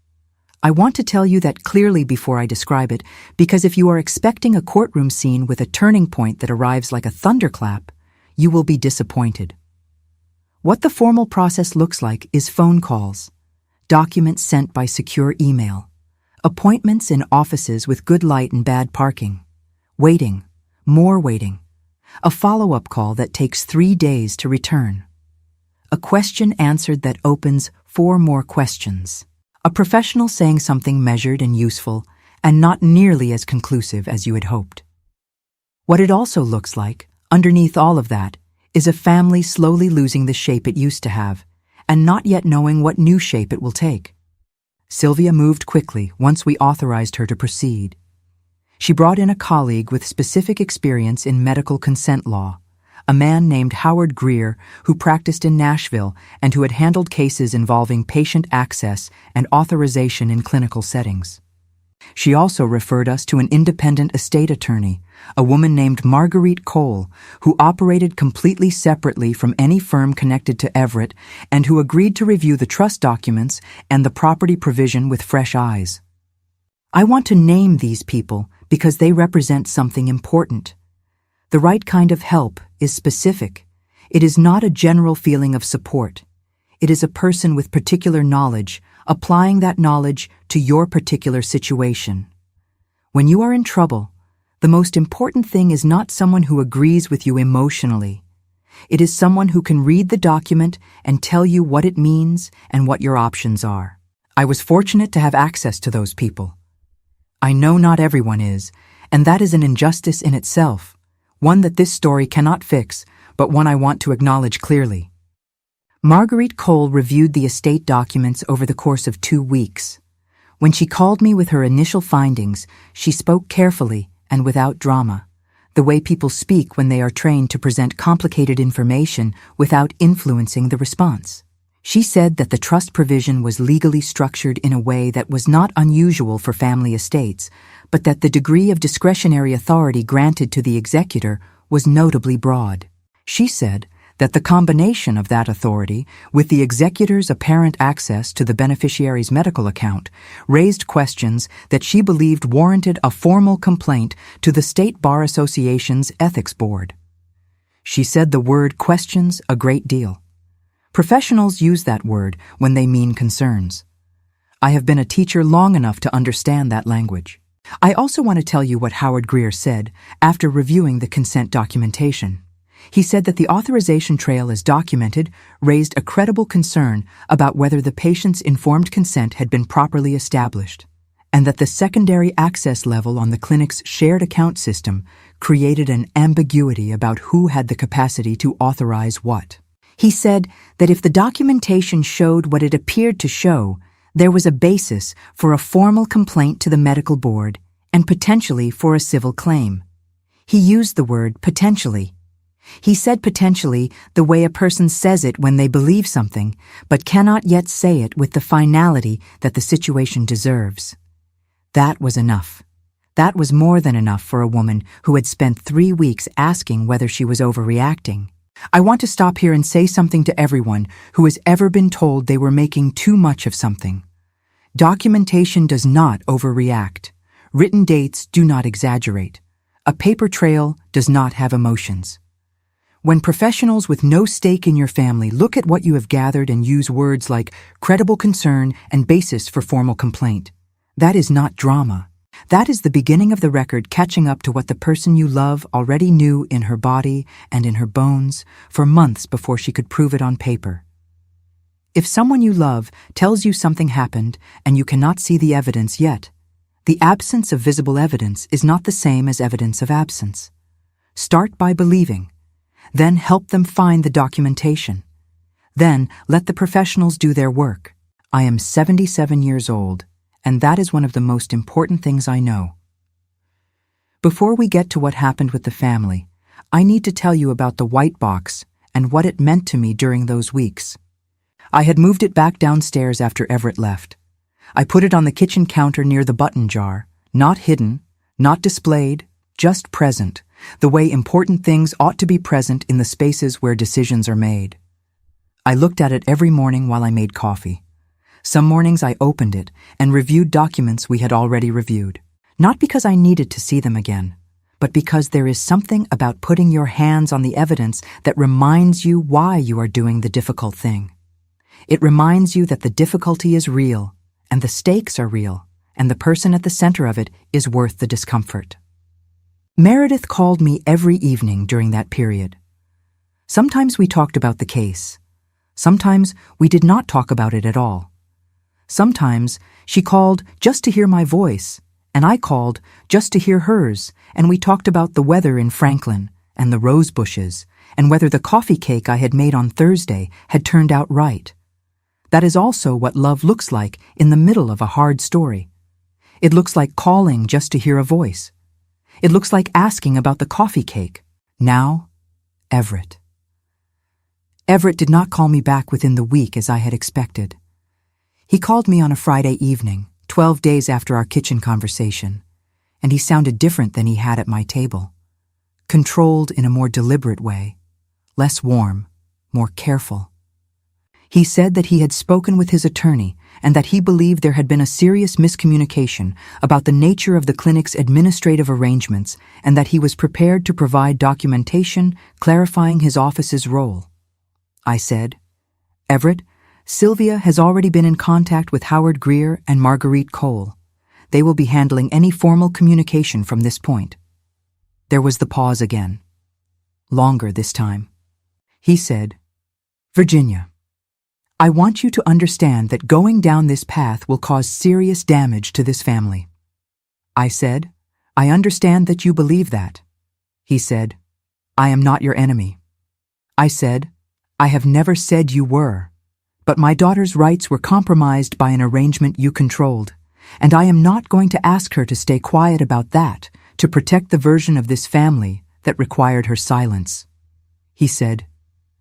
I want to tell you that clearly before I describe it, because if you are expecting a courtroom scene with a turning point that arrives like a thunderclap, you will be disappointed. What the formal process looks like is phone calls, documents sent by secure email, appointments in offices with good light and bad parking, waiting, more waiting, a follow-up call that takes 3 days to return, a question answered that opens 4 more questions. A professional saying something measured and useful, and not nearly as conclusive as you had hoped. What it also looks like, underneath all of that, is a family slowly losing the shape it used to have, and not yet knowing what new shape it will take. Sylvia moved quickly once we authorized her to proceed. She brought in a colleague with specific experience in medical consent law, a man named Howard Greer who practiced in Nashville and who had handled cases involving patient access and authorization in clinical settings. She also referred us to an independent estate attorney, a woman named Marguerite Cole, who operated completely separately from any firm connected to Everett and who agreed to review the trust documents and the property provision with fresh eyes. I want to name these people because they represent something important. The right kind of help is specific. It is not a general feeling of support. It is a person with particular knowledge, applying that knowledge to your particular situation. When you are in trouble, the most important thing is not someone who agrees with you emotionally. It is someone who can read the document and tell you what it means and what your options are. I was fortunate to have access to those people. I know not everyone is, and that is an injustice in itself. One that this story cannot fix, but one I want to acknowledge clearly. Marguerite Cole reviewed the estate documents over the course of 2 weeks. When she called me with her initial findings, she spoke carefully and without drama, the way people speak when they are trained to present complicated information without influencing the response. She said that the trust provision was legally structured in a way that was not unusual for family estates, but that the degree of discretionary authority granted to the executor was notably broad. She said that the combination of that authority with the executor's apparent access to the beneficiary's medical account raised questions that she believed warranted a formal complaint to the State Bar Association's Ethics Board. She said the word questions a great deal. Professionals use that word when they mean concerns. I have been a teacher long enough to understand that language. I also want to tell you what Howard Greer said after reviewing the consent documentation. He said that the authorization trail as documented raised a credible concern about whether the patient's informed consent had been properly established, and that the secondary access level on the clinic's shared account system created an ambiguity about who had the capacity to authorize what. He said that if the documentation showed what it appeared to show, there was a basis for a formal complaint to the medical board and potentially for a civil claim. He used the word potentially. He said potentially the way a person says it when they believe something, but cannot yet say it with the finality that the situation deserves. That was enough. That was more than enough for a woman who had spent 3 weeks asking whether she was overreacting. I want to stop here and say something to everyone who has ever been told they were making too much of something. Documentation does not overreact. Written dates do not exaggerate. A paper trail does not have emotions. When professionals with no stake in your family look at what you have gathered and use words like credible concern and basis for formal complaint, that is not drama. That is the beginning of the record catching up to what the person you love already knew in her body and in her bones for months before she could prove it on paper. If someone you love tells you something happened and you cannot see the evidence yet, the absence of visible evidence is not the same as evidence of absence. Start by believing. Then help them find the documentation. Then let the professionals do their work. I am 77 years old, and that is one of the most important things I know. Before we get to what happened with the family, I need to tell you about the white box and what it meant to me during those weeks. I had moved it back downstairs after Everett left. I put it on the kitchen counter near the button jar, not hidden, not displayed, just present, the way important things ought to be present in the spaces where decisions are made. I looked at it every morning while I made coffee. Some mornings I opened it and reviewed documents we had already reviewed, not because I needed to see them again, but because there is something about putting your hands on the evidence that reminds you why you are doing the difficult thing. It reminds you that the difficulty is real, and the stakes are real, and the person at the center of it is worth the discomfort. Meredith called me every evening during that period. Sometimes we talked about the case. Sometimes we did not talk about it at all. Sometimes she called just to hear my voice, and I called just to hear hers, and we talked about the weather in Franklin and the rose bushes and whether the coffee cake I had made on Thursday had turned out right. That is also what love looks like in the middle of a hard story. It looks like calling just to hear a voice. It looks like asking about the coffee cake. Now, Everett. Everett did not call me back within the week as I had expected. He called me on a Friday evening, 12 days after our kitchen conversation, and he sounded different than he had at my table. Controlled in a more deliberate way, less warm, more careful. He said that he had spoken with his attorney and that he believed there had been a serious miscommunication about the nature of the clinic's administrative arrangements and that he was prepared to provide documentation clarifying his office's role. I said, Everett, Sylvia has already been in contact with Howard Greer and Marguerite Cole. They will be handling any formal communication from this point. There was the pause again. Longer this time. He said, Virginia, I want you to understand that going down this path will cause serious damage to this family. I said, I understand that you believe that. He said, I am not your enemy. I said, I have never said you were, but my daughter's rights were compromised by an arrangement you controlled, and I am not going to ask her to stay quiet about that to protect the version of this family that required her silence. He said,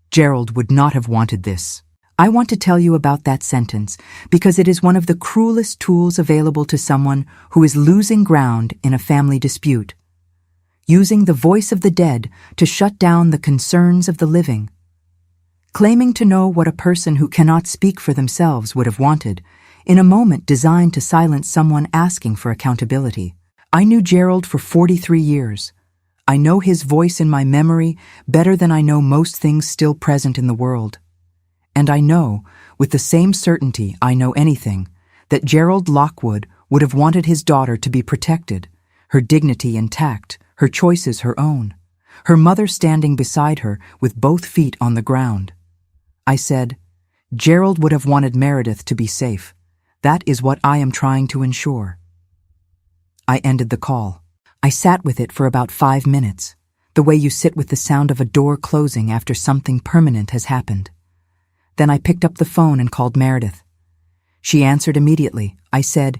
Gerald would not have wanted this. I want to tell you about that sentence because it is one of the cruelest tools available to someone who is losing ground in a family dispute. Using the voice of the dead to shut down the concerns of the living, claiming to know what a person who cannot speak for themselves would have wanted, in a moment designed to silence someone asking for accountability. I knew Gerald for 43 years. I know his voice in my memory better than I know most things still present in the world. And I know, with the same certainty I know anything, that Gerald Lockwood would have wanted his daughter to be protected, her dignity intact, her choices her own, her mother standing beside her with both feet on the ground. I said, Gerald would have wanted Meredith to be safe. That is what I am trying to ensure. I ended the call. I sat with it for about 5 minutes, the way you sit with the sound of a door closing after something permanent has happened. Then I picked up the phone and called Meredith. She answered immediately. I said,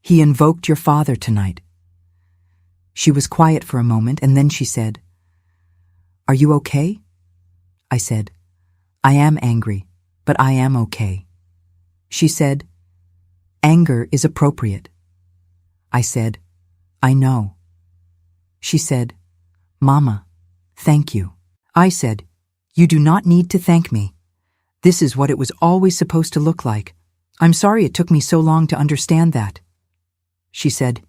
"He invoked your father tonight." She was quiet for a moment, and then she said, "Are you okay?" I said, "I am angry, but I am okay." She said, "Anger is appropriate." I said, "I know." She said, "Mama, thank you." I said, "You do not need to thank me. This is what it was always supposed to look like. I'm sorry it took me so long to understand that." She said,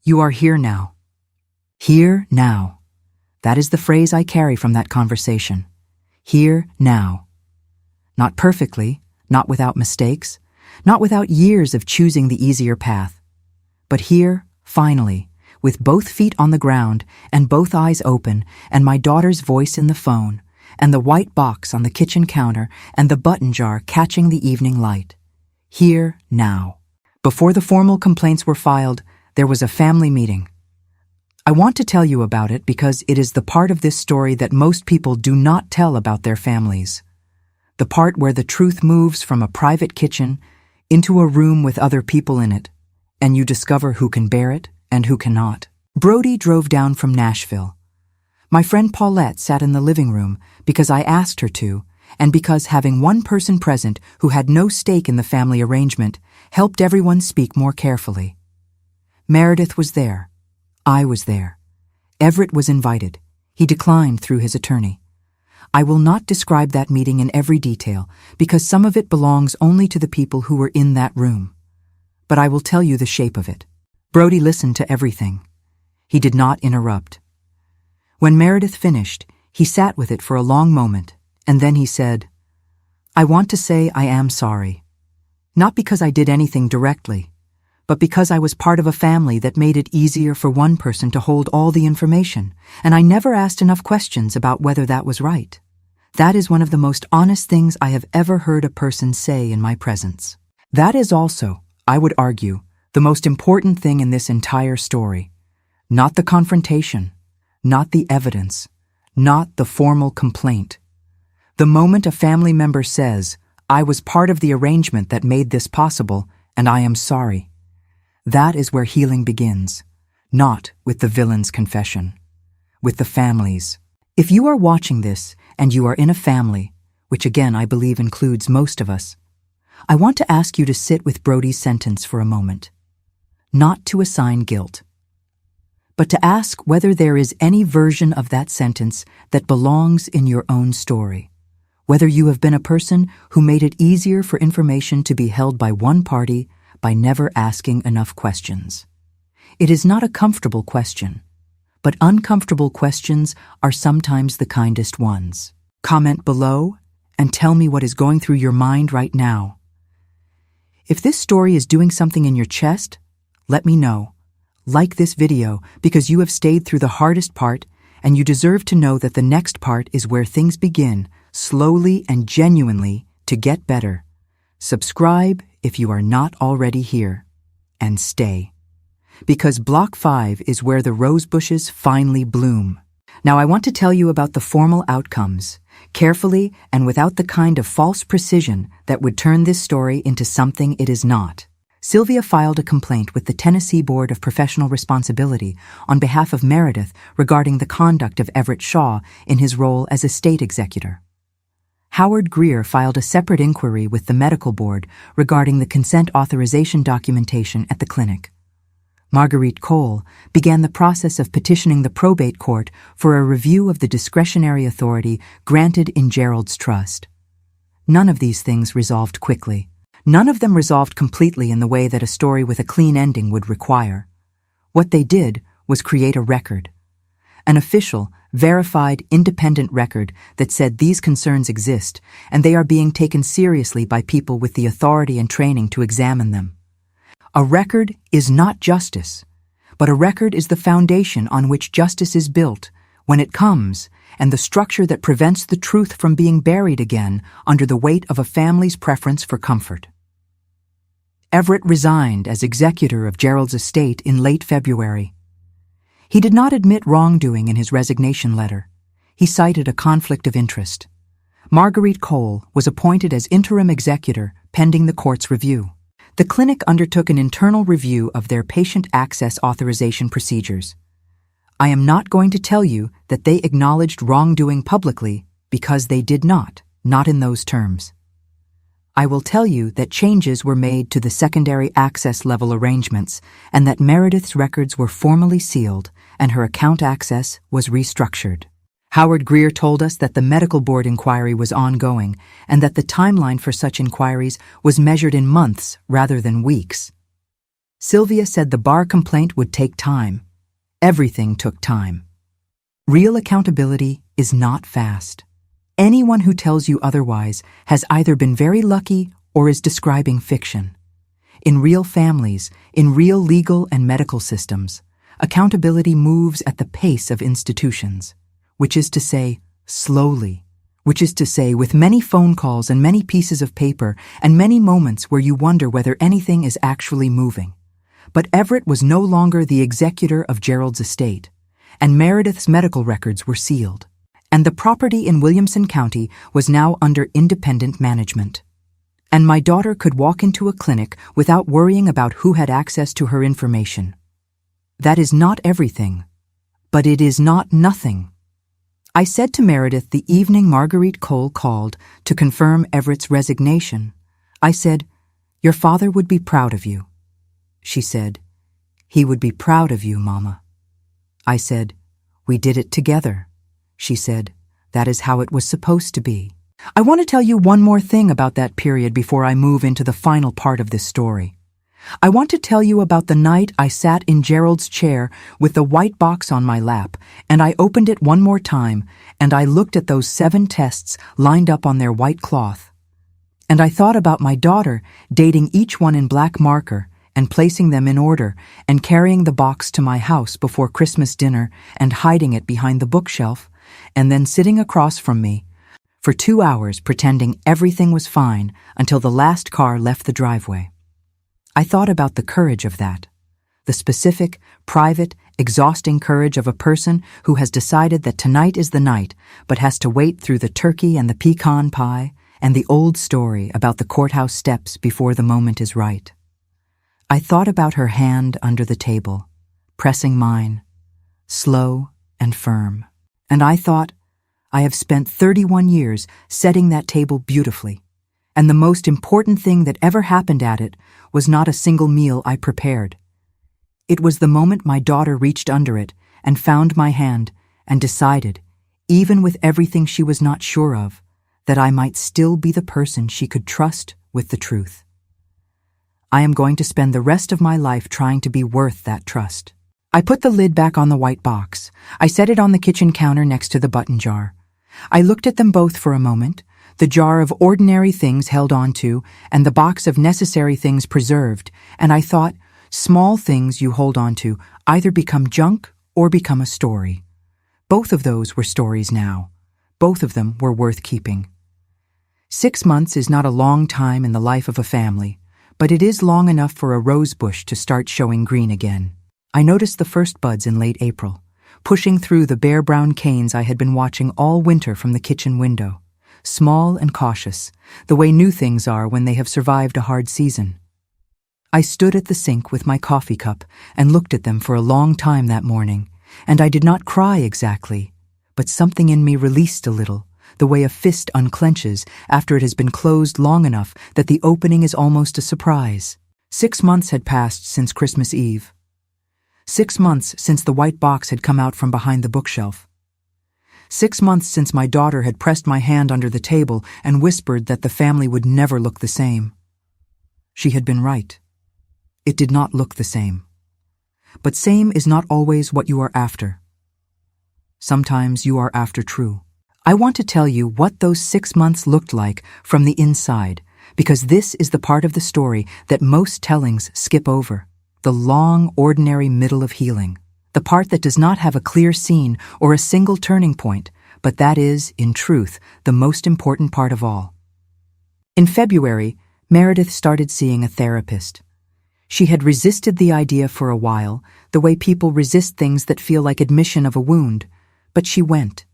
"You are here now." Here now. That is the phrase I carry from that conversation. Here now. Not perfectly, not without mistakes, not without years of choosing the easier path. But here, finally, with both feet on the ground and both eyes open and my daughter's voice in the phone and the white box on the kitchen counter and the button jar catching the evening light. Here now. Before the formal complaints were filed, there was a family meeting. I want to tell you about it because it is the part of this story that most people do not tell about their families. The part where the truth moves from a private kitchen into a room with other people in it, and you discover who can bear it and who cannot. Brody drove down from Nashville. My friend Paulette sat in the living room because I asked her to, and because having one person present who had no stake in the family arrangement helped everyone speak more carefully. Meredith was there. I was there. Everett was invited. He declined through his attorney. I will not describe that meeting in every detail because some of it belongs only to the people who were in that room. But I will tell you the shape of it. Brody listened to everything. He did not interrupt. When Meredith finished, he sat with it for a long moment, and then he said, "I want to say I am sorry. Not because I did anything directly, but because I was part of a family that made it easier for one person to hold all the information, and I never asked enough questions about whether that was right. That is one of the most honest things I have ever heard a person say in my presence. That is also, I would argue, the most important thing in this entire story. Not the confrontation, not the evidence, not the formal complaint. The moment a family member says, "I was part of the arrangement that made this possible, and I am sorry." That is where healing begins, not with the villain's confession, with the family's. If you are watching this and you are in a family, which again I believe includes most of us, I want to ask you to sit with Brody's sentence for a moment. Not to assign guilt, but to ask whether there is any version of that sentence that belongs in your own story. Whether you have been a person who made it easier for information to be held by one party by never asking enough questions. It is not a comfortable question, but uncomfortable questions are sometimes the kindest ones. Comment below and tell me what is going through your mind right now. If this story is doing something in your chest, let me know. Like this video because you have stayed through the hardest part and you deserve to know that the next part is where things begin, slowly and genuinely, to get better. Subscribe if you are not already here, and stay. Because Block 5 is where the rose bushes finally bloom. Now I want to tell you about the formal outcomes, carefully and without the kind of false precision that would turn this story into something it is not. Sylvia filed a complaint with the Tennessee Board of Professional Responsibility on behalf of Meredith regarding the conduct of Everett Shaw in his role as estate executor. Howard Greer filed a separate inquiry with the medical board regarding the consent authorization documentation at the clinic. Marguerite Cole, began the process of petitioning the probate court for a review of the discretionary authority granted in Gerald's trust. None of these things resolved quickly. None of them resolved completely in the way that a story with a clean ending would require. What they did was create a record. An official, verified, independent record that said these concerns exist and they are being taken seriously by people with the authority and training to examine them. A record is not justice, but a record is the foundation on which justice is built when it comes, and the structure that prevents the truth from being buried again under the weight of a family's preference for comfort. Everett resigned as executor of Gerald's estate in late February. He did not admit wrongdoing in his resignation letter. He cited a conflict of interest. Marguerite Cole was appointed as interim executor pending the court's review. The clinic undertook an internal review of their patient access authorization procedures. I am not going to tell you that they acknowledged wrongdoing publicly because they did not in those terms. I will tell you that changes were made to the secondary access level arrangements and that Meredith's records were formally sealed and her account access was restructured. Howard Greer told us that the medical board inquiry was ongoing and that the timeline for such inquiries was measured in months rather than weeks. Sylvia said the bar complaint would take time. Everything took time. Real accountability is not fast. Anyone who tells you otherwise has either been very lucky or is describing fiction. In real families, in real legal and medical systems, accountability moves at the pace of institutions. Which is to say, slowly, which is to say, with many phone calls and many pieces of paper and many moments where you wonder whether anything is actually moving. But Everett was no longer the executor of Gerald's estate, and Meredith's medical records were sealed, and the property in Williamson County was now under independent management. And my daughter could walk into a clinic without worrying about who had access to her information. That is not everything, but it is not nothing. I said to Meredith the evening Marguerite Cole called to confirm Everett's resignation, I said, "Your father would be proud of you." She said, "He would be proud of you, Mama." I said, "We did it together." She said, "That is how it was supposed to be." I want to tell you one more thing about that period before I move into the final part of this story. I want to tell you about the night I sat in Gerald's chair with the white box on my lap, and I opened it one more time, and I looked at those 7 tests lined up on their white cloth. And I thought about my daughter dating each one in black marker and placing them in order and carrying the box to my house before Christmas dinner and hiding it behind the bookshelf, and then sitting across from me for 2 hours pretending everything was fine until the last car left the driveway. I thought about the courage of that, the specific, private, exhausting courage of a person who has decided that tonight is the night but has to wait through the turkey and the pecan pie and the old story about the courthouse steps before the moment is right. I thought about her hand under the table, pressing mine, slow and firm. And I thought, I have spent 31 years setting that table beautifully, and the most important thing that ever happened at it was not a single meal I prepared. It was the moment my daughter reached under it and found my hand and decided, even with everything she was not sure of, that I might still be the person she could trust with the truth. I am going to spend the rest of my life trying to be worth that trust. I put the lid back on the white box. I set it on the kitchen counter next to the button jar. I looked at them both for a moment, the jar of ordinary things held on to and the box of necessary things preserved, and I thought, small things you hold on to either become junk or become a story. Both of those were stories now. Both of them were worth keeping. 6 months is not a long time in the life of a family, but it is long enough for a rose bush to start showing green again. I noticed the first buds in late April, pushing through the bare brown canes I had been watching all winter from the kitchen window. Small and cautious, the way new things are when they have survived a hard season. I stood at the sink with my coffee cup and looked at them for a long time that morning, and I did not cry exactly, but something in me released a little, the way a fist unclenches after it has been closed long enough that the opening is almost a surprise. 6 months had passed since Christmas Eve. 6 months since the white box had come out from behind the bookshelf. 6 months since my daughter had pressed my hand under the table and whispered that the family would never look the same. She had been right. It did not look the same. But same is not always what you are after. Sometimes you are after true. I want to tell you what those 6 months looked like from the inside, because this is the part of the story that most tellings skip over, the long, ordinary middle of healing, the part that does not have a clear scene or a single turning point, but that is, in truth, the most important part of all. In February, Meredith started seeing a therapist. She had resisted the idea for a while, the way people resist things that feel like admission of a wound, but she went.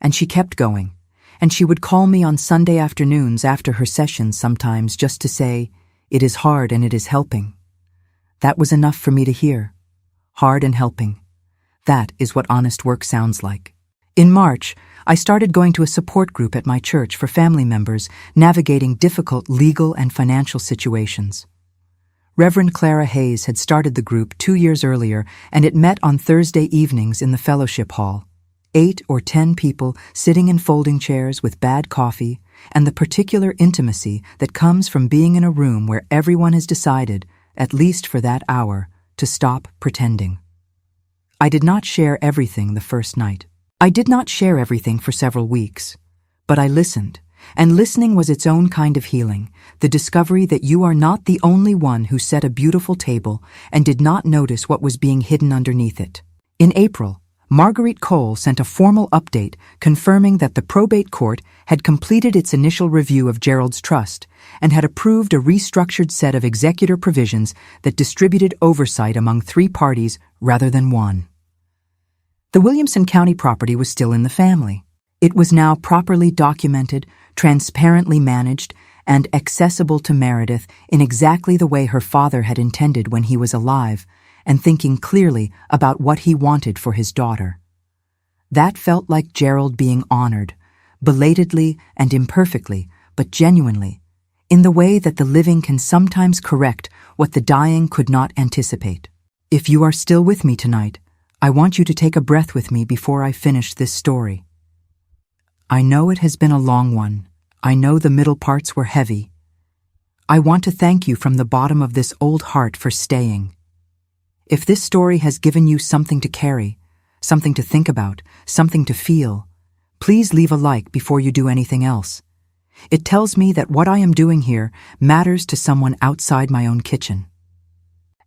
And she kept going, and she would call me on Sunday afternoons after her sessions sometimes just to say, "It is hard and it is helping." That was enough for me to hear. Hard and helping. That is what honest work sounds like. In March, I started going to a support group at my church for family members navigating difficult legal and financial situations. Reverend Clara Hayes had started the group 2 years earlier, and it met on Thursday evenings in the fellowship hall. 8 or 10 people sitting in folding chairs with bad coffee, and the particular intimacy that comes from being in a room where everyone has decided, at least for that hour, to stop pretending. I did not share everything the first night. I did not share everything for several weeks. But I listened, and listening was its own kind of healing, the discovery that you are not the only one who set a beautiful table and did not notice what was being hidden underneath it. In April, Marguerite Cole sent a formal update confirming that the probate court had completed its initial review of Gerald's trust and had approved a restructured set of executor provisions that distributed oversight among 3 parties rather than 1. The Williamson County property was still in the family. It was now properly documented, transparently managed, and accessible to Meredith in exactly the way her father had intended when he was alive, and thinking clearly about what he wanted for his daughter. That felt like Gerald being honored, belatedly and imperfectly, but genuinely, in the way that the living can sometimes correct what the dying could not anticipate. If you are still with me tonight, I want you to take a breath with me before I finish this story. I know it has been a long one. I know the middle parts were heavy. I want to thank you from the bottom of this old heart for staying. If this story has given you something to carry, something to think about, something to feel, please leave a like before you do anything else. It tells me that what I am doing here matters to someone outside my own kitchen.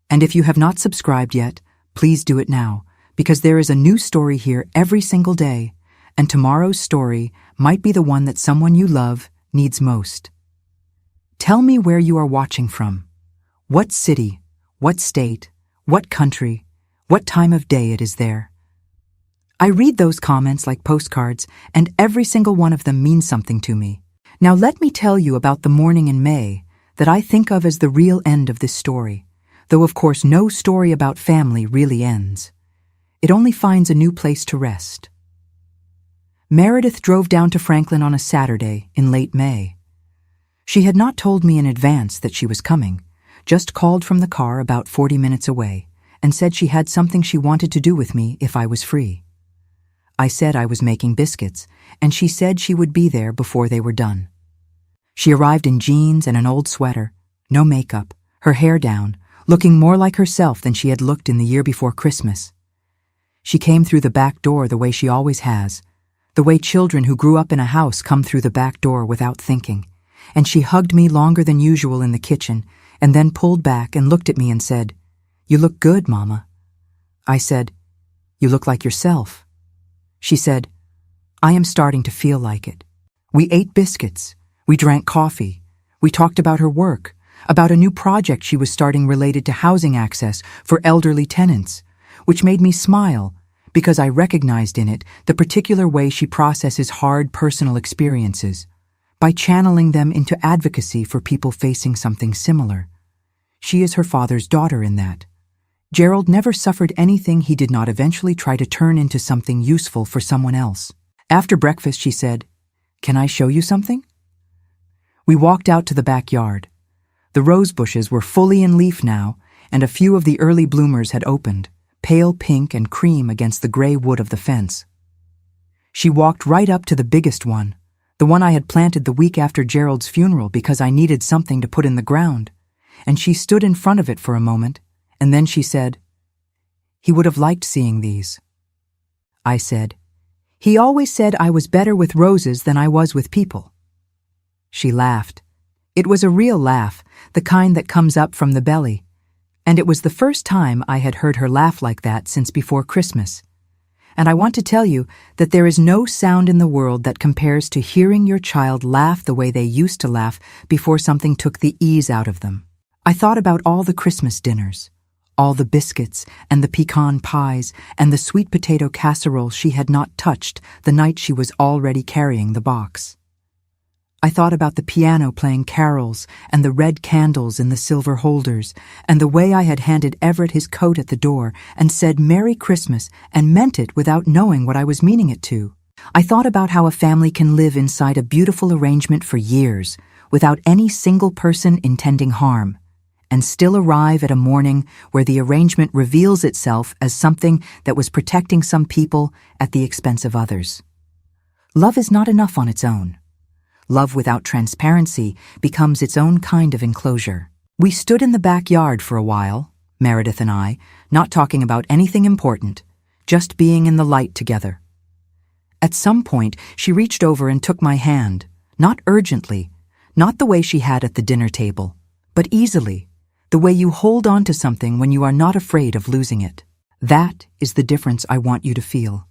And if you have not subscribed yet, please do it now, because there is a new story here every single day, and tomorrow's story might be the one that someone you love needs most. Tell me where you are watching from. What city, what state, what country, what time of day it is there. I read those comments like postcards, and every single one of them means something to me. Now let me tell you about the morning in May that I think of as the real end of this story, though of course no story about family really ends. It only finds a new place to rest. Meredith drove down to Franklin on a Saturday in late May. She had not told me in advance that she was coming, just called from the car about 40 minutes away and said she had something she wanted to do with me if I was free. I said I was making biscuits, and she said she would be there before they were done. She arrived in jeans and an old sweater, no makeup, her hair down, looking more like herself than she had looked in the year before Christmas. She came through the back door the way she always has, the way children who grew up in a house come through the back door without thinking, and she hugged me longer than usual in the kitchen and then pulled back and looked at me and said, "You look good, Mama." I said, "You look like yourself." She said, "I am starting to feel like it." We ate biscuits. We drank coffee. We talked about her work, about a new project she was starting related to housing access for elderly tenants, which made me smile because I recognized in it the particular way she processes hard personal experiences, by channeling them into advocacy for people facing something similar. She is her father's daughter in that. Gerald never suffered anything he did not eventually try to turn into something useful for someone else. After breakfast, she said, "Can I show you something?" We walked out to the backyard. The rose bushes were fully in leaf now, and a few of the early bloomers had opened, pale pink and cream against the gray wood of the fence. She walked right up to the biggest one, the one I had planted the week after Gerald's funeral because I needed something to put in the ground, and she stood in front of it for a moment, and then she said, "He would have liked seeing these." I said, "He always said I was better with roses than I was with people." She laughed. It was a real laugh, the kind that comes up from the belly, and it was the first time I had heard her laugh like that since before Christmas. And I want to tell you that there is no sound in the world that compares to hearing your child laugh the way they used to laugh before something took the ease out of them. I thought about all the Christmas dinners, all the biscuits and the pecan pies and the sweet potato casserole she had not touched the night she was already carrying the box. I thought about the piano playing carols and the red candles in the silver holders and the way I had handed Everett his coat at the door and said Merry Christmas and meant it without knowing what I was meaning it to. I thought about how a family can live inside a beautiful arrangement for years without any single person intending harm, and still arrive at a morning where the arrangement reveals itself as something that was protecting some people at the expense of others. Love is not enough on its own. Love without transparency becomes its own kind of enclosure. We stood in the backyard for a while, Meredith and I, not talking about anything important, just being in the light together. At some point, she reached over and took my hand, not urgently, not the way she had at the dinner table, but easily, the way you hold on to something when you are not afraid of losing it. That is the difference I want you to feel.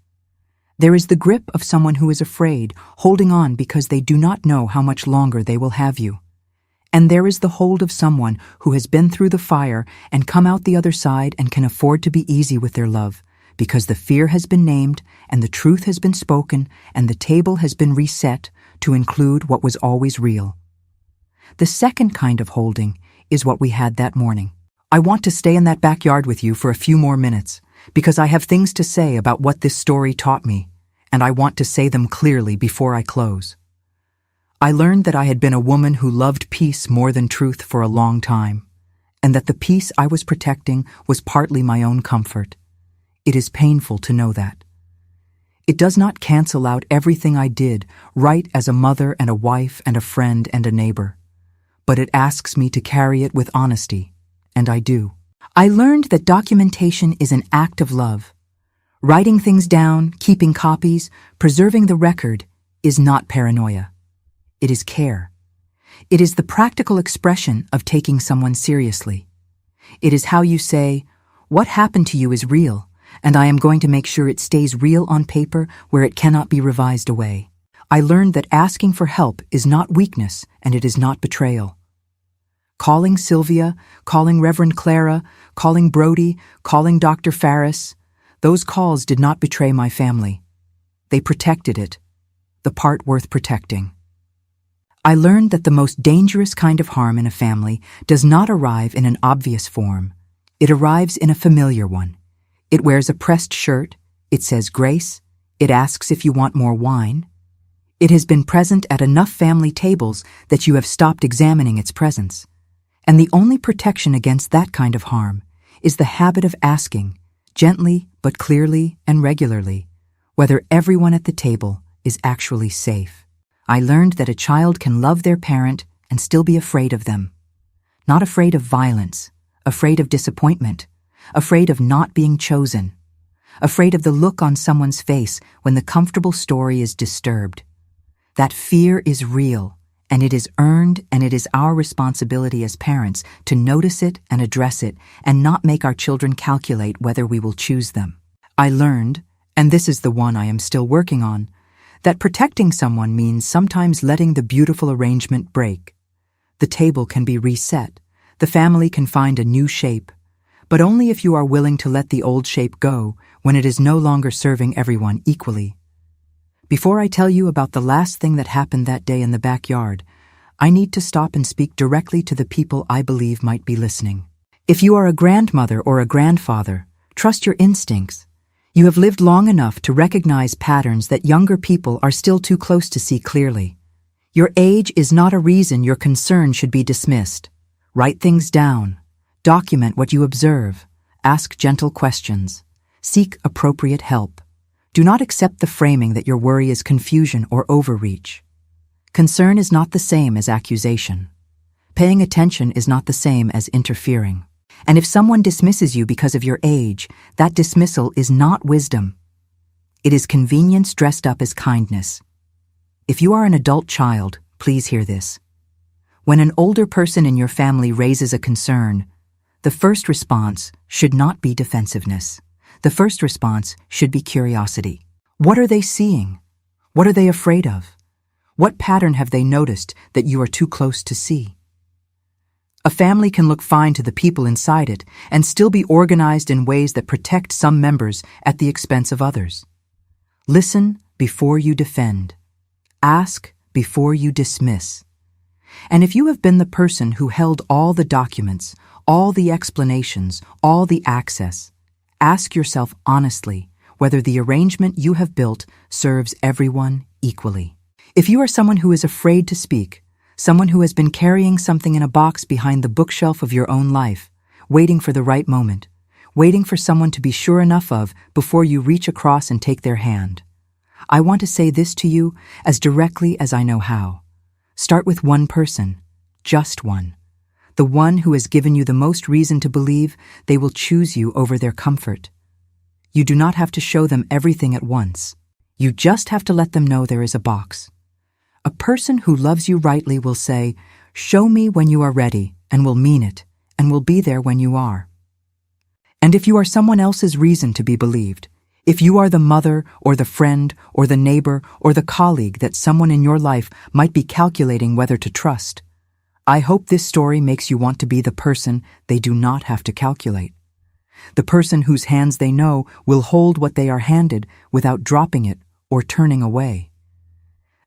There is the grip of someone who is afraid, holding on because they do not know how much longer they will have you. And there is the hold of someone who has been through the fire and come out the other side and can afford to be easy with their love, because the fear has been named and the truth has been spoken and the table has been reset to include what was always real. The second kind of holding is what we had that morning. I want to stay in that backyard with you for a few more minutes, because I have things to say about what this story taught me, and I want to say them clearly before I close. I learned that I had been a woman who loved peace more than truth for a long time, and that the peace I was protecting was partly my own comfort. It is painful to know that. It does not cancel out everything I did right as a mother and a wife and a friend and a neighbor, but it asks me to carry it with honesty, and I do. I learned that documentation is an act of love. Writing things down, keeping copies, preserving the record is not paranoia. It is care. It is the practical expression of taking someone seriously. It is how you say, "What happened to you is real, and I am going to make sure it stays real on paper where it cannot be revised away." I learned that asking for help is not weakness and it is not betrayal. Calling Sylvia, calling Reverend Clara, calling Brody, calling Dr. Farris, those calls did not betray my family. They protected it, the part worth protecting. I learned that the most dangerous kind of harm in a family does not arrive in an obvious form. It arrives in a familiar one. It wears a pressed shirt, it says grace, it asks if you want more wine. It has been present at enough family tables that you have stopped examining its presence. And the only protection against that kind of harm is the habit of asking, gently but clearly and regularly, whether everyone at the table is actually safe. I learned that a child can love their parent and still be afraid of them. Not afraid of violence, afraid of disappointment, afraid of not being chosen, afraid of the look on someone's face when the comfortable story is disturbed. That fear is real, and it is earned, and it is our responsibility as parents to notice it and address it and not make our children calculate whether we will choose them. I learned, and this is the one I am still working on, that protecting someone means sometimes letting the beautiful arrangement break. The table can be reset, the family can find a new shape, but only if you are willing to let the old shape go when it is no longer serving everyone equally. Before I tell you about the last thing that happened that day in the backyard, I need to stop and speak directly to the people I believe might be listening. If you are a grandmother or a grandfather, trust your instincts. You have lived long enough to recognize patterns that younger people are still too close to see clearly. Your age is not a reason your concern should be dismissed. Write things down. Document what you observe. Ask gentle questions. Seek appropriate help. Do not accept the framing that your worry is confusion or overreach. Concern is not the same as accusation. Paying attention is not the same as interfering. And if someone dismisses you because of your age, that dismissal is not wisdom. It is convenience dressed up as kindness. If you are an adult child, please hear this. When an older person in your family raises a concern, the first response should not be defensiveness. The first response should be curiosity. What are they seeing? What are they afraid of? What pattern have they noticed that you are too close to see? A family can look fine to the people inside it and still be organized in ways that protect some members at the expense of others. Listen before you defend. Ask before you dismiss. And if you have been the person who held all the documents, all the explanations, all the access, ask yourself honestly whether the arrangement you have built serves everyone equally. If you are someone who is afraid to speak, someone who has been carrying something in a box behind the bookshelf of your own life, waiting for the right moment, waiting for someone to be sure enough of before you reach across and take their hand, I want to say this to you as directly as I know how. Start with one person, just one. The one who has given you the most reason to believe they will choose you over their comfort. You do not have to show them everything at once. You just have to let them know there is a box. A person who loves you rightly will say, "Show me when you are ready," and will mean it, and will be there when you are. And if you are someone else's reason to be believed, if you are the mother or the friend or the neighbor or the colleague that someone in your life might be calculating whether to trust, I hope this story makes you want to be the person they do not have to calculate. The person whose hands they know will hold what they are handed without dropping it or turning away.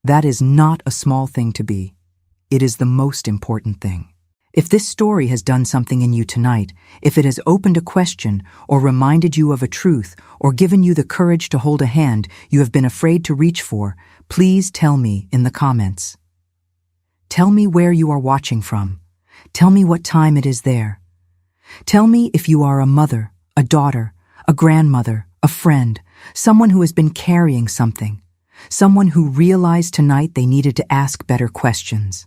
That is not a small thing to be. It is the most important thing. If this story has done something in you tonight, if it has opened a question or reminded you of a truth or given you the courage to hold a hand you have been afraid to reach for, please tell me in the comments. Tell me where you are watching from. Tell me what time it is there. Tell me if you are a mother, a daughter, a grandmother, a friend, someone who has been carrying something. Someone who realized tonight they needed to ask better questions.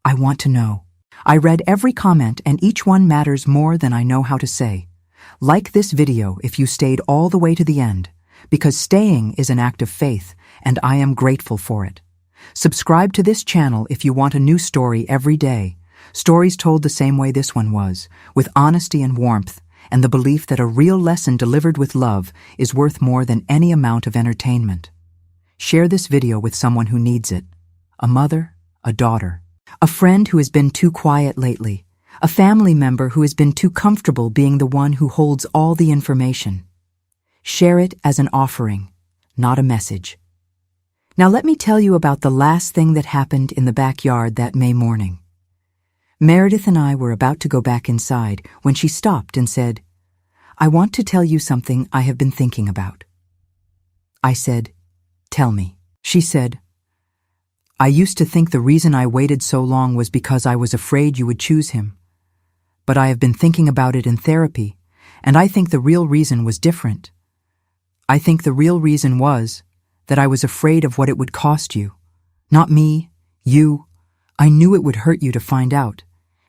I want to know. I read every comment and each one matters more than I know how to say. Like this video if you stayed all the way to the end, because staying is an act of faith and I am grateful for it. Subscribe to this channel if you want a new story every day. Stories told the same way this one was, with honesty and warmth, and the belief that a real lesson delivered with love is worth more than any amount of entertainment. Share this video with someone who needs it. A mother, a daughter, a friend who has been too quiet lately, a family member who has been too comfortable being the one who holds all the information. Share it as an offering, not a message. Now let me tell you about the last thing that happened in the backyard that May morning. Meredith and I were about to go back inside when she stopped and said, "I want to tell you something I have been thinking about." I said, "Tell me." She said, "I used to think the reason I waited so long was because I was afraid you would choose him. But I have been thinking about it in therapy, and I think the real reason was different. I think the real reason was that I was afraid of what it would cost you. Not me, you. I knew it would hurt you to find out,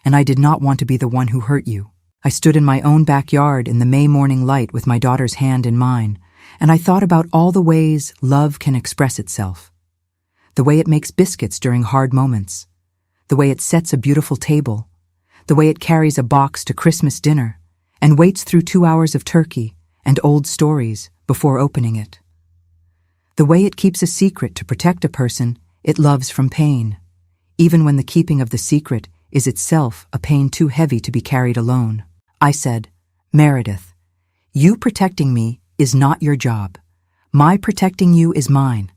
and I did not want to be the one who hurt you. I stood in my own backyard in the May morning light with my daughter's hand in mine, and I thought about all the ways love can express itself. The way it makes biscuits during hard moments, the way it sets a beautiful table, the way it carries a box to Christmas dinner and waits through 2 hours of turkey and old stories before opening it. The way it keeps a secret to protect a person it loves from pain, even when the keeping of the secret is itself a pain too heavy to be carried alone. I said, "Meredith, you protecting me is not your job. My protecting you is mine.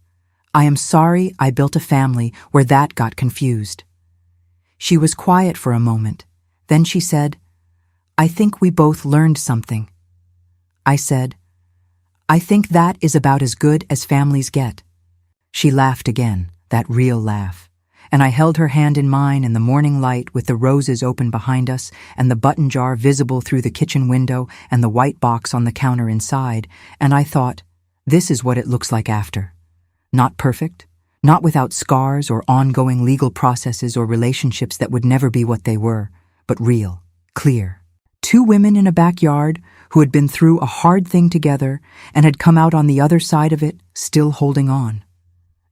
I am sorry I built a family where that got confused." She was quiet for a moment. Then she said, "I think we both learned something." I said, "I think that is about as good as families get." She laughed again, that real laugh, and I held her hand in mine in the morning light with the roses open behind us and the button jar visible through the kitchen window and the white box on the counter inside, and I thought, this is what it looks like after. Not perfect, not without scars or ongoing legal processes or relationships that would never be what they were, but real, clear. Two women in a backyard who had been through a hard thing together and had come out on the other side of it, still holding on.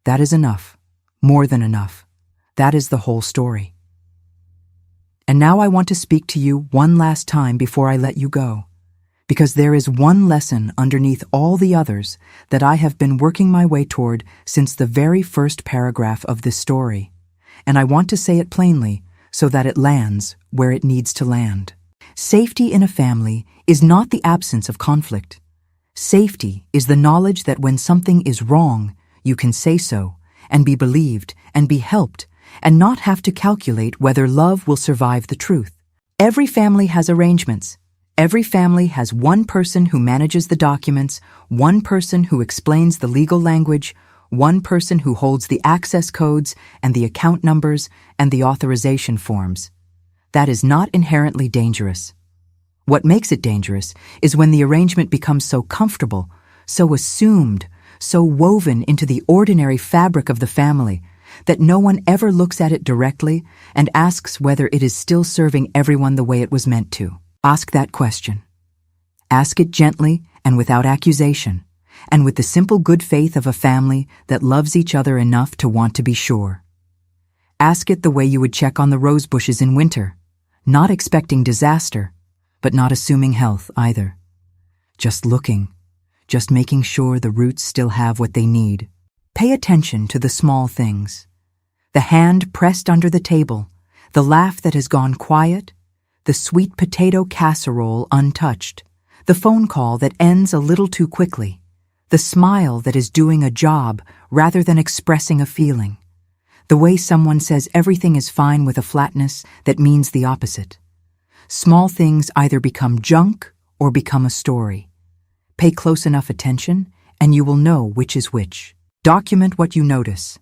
That is enough, more than enough. That is the whole story. And now I want to speak to you one last time before I let you go, because there is one lesson underneath all the others that I have been working my way toward since the very first paragraph of this story, and I want to say it plainly so that it lands where it needs to land. Safety in a family is not the absence of conflict. Safety is the knowledge that when something is wrong, you can say so, and be believed, and be helped, and not have to calculate whether love will survive the truth. Every family has arrangements. Every family has one person who manages the documents, one person who explains the legal language, one person who holds the access codes and the account numbers and the authorization forms. That is not inherently dangerous. What makes it dangerous is when the arrangement becomes so comfortable, so assumed, so woven into the ordinary fabric of the family that no one ever looks at it directly and asks whether it is still serving everyone the way it was meant to. Ask that question. Ask it gently and without accusation, and with the simple good faith of a family that loves each other enough to want to be sure. Ask it the way you would check on the rose bushes in winter, not expecting disaster, but not assuming health either. Just looking, just making sure the roots still have what they need. Pay attention to the small things. The hand pressed under the table, the laugh that has gone quiet, the sweet potato casserole untouched, the phone call that ends a little too quickly, the smile that is doing a job rather than expressing a feeling, the way someone says everything is fine with a flatness that means the opposite. Small things either become junk or become a story. Pay close enough attention and you will know which is which. Document what you notice,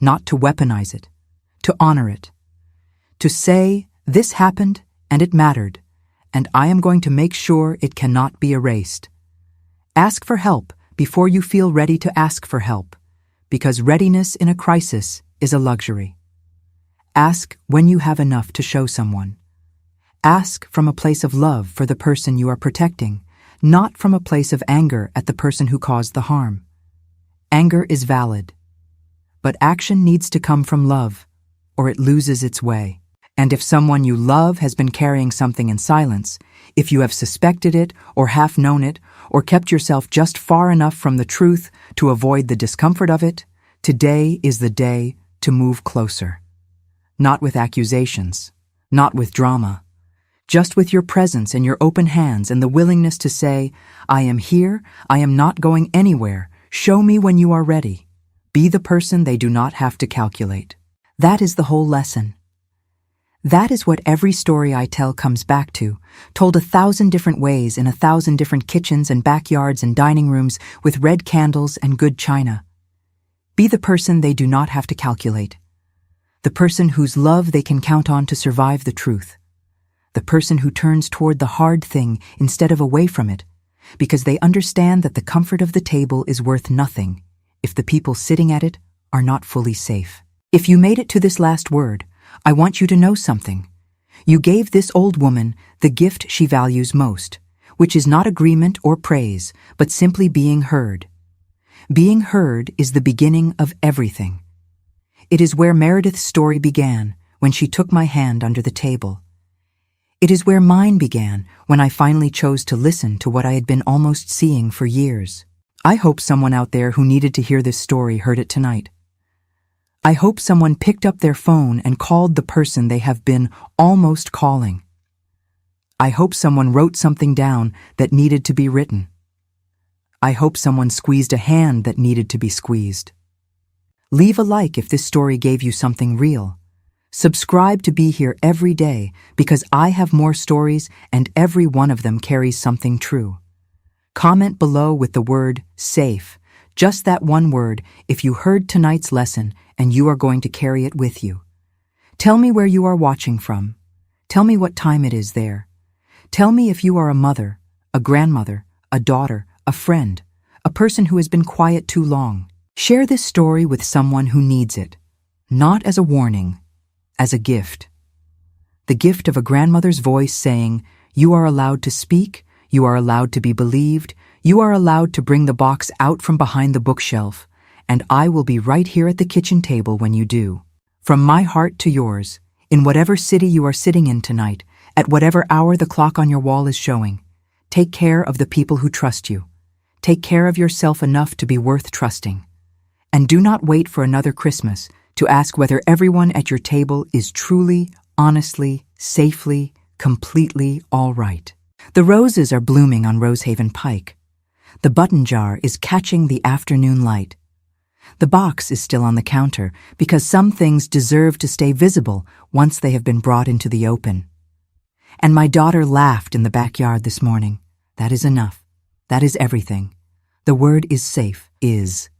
not to weaponize it, to honor it, to say, this happened and it mattered, and I am going to make sure it cannot be erased. Ask for help before you feel ready to ask for help, because readiness in a crisis is a luxury. Ask when you have enough to show someone. Ask from a place of love for the person you are protecting, not from a place of anger at the person who caused the harm. Anger is valid, but action needs to come from love, or it loses its way. And if someone you love has been carrying something in silence, if you have suspected it or half known it, or kept yourself just far enough from the truth to avoid the discomfort of it, today is the day to move closer. Not with accusations, not with drama, just with your presence and your open hands and the willingness to say, I am here, I am not going anywhere, show me when you are ready. Be the person they do not have to calculate. That is the whole lesson. That is what every story I tell comes back to, told 1,000 different ways in 1,000 different kitchens and backyards and dining rooms with red candles and good china. Be the person they do not have to calculate. The person whose love they can count on to survive the truth. The person who turns toward the hard thing instead of away from it, because they understand that the comfort of the table is worth nothing if the people sitting at it are not fully safe. If you made it to this last word, I want you to know something. You gave this old woman the gift she values most, which is not agreement or praise, but simply being heard. Being heard is the beginning of everything. It is where Meredith's story began, when she took my hand under the table. It is where mine began, when I finally chose to listen to what I had been almost seeing for years. I hope someone out there who needed to hear this story heard it tonight. I hope someone picked up their phone and called the person they have been almost calling. I hope someone wrote something down that needed to be written. I hope someone squeezed a hand that needed to be squeezed. Leave a like if this story gave you something real. Subscribe to be here every day because I have more stories and every one of them carries something true. Comment below with the word SAFE Just that one word if you heard tonight's lesson and you are going to carry it with you. Tell me where you are watching from. Tell me what time it is there. Tell me if you are a mother, a grandmother, a daughter, a friend, a person who has been quiet too long. Share this story with someone who needs it, not as a warning, as a gift. The gift of a grandmother's voice saying, "You are allowed to speak, you are allowed to be believed, you are allowed to bring the box out from behind the bookshelf, and I will be right here at the kitchen table when you do." From my heart to yours, in whatever city you are sitting in tonight, at whatever hour the clock on your wall is showing, take care of the people who trust you. Take care of yourself enough to be worth trusting. And do not wait for another Christmas to ask whether everyone at your table is truly, honestly, safely, completely all right. The roses are blooming on Rosehaven Pike. The button jar is catching the afternoon light. The box is still on the counter because some things deserve to stay visible once they have been brought into the open. And my daughter laughed in the backyard this morning. That is enough. That is everything. The word is safe, is.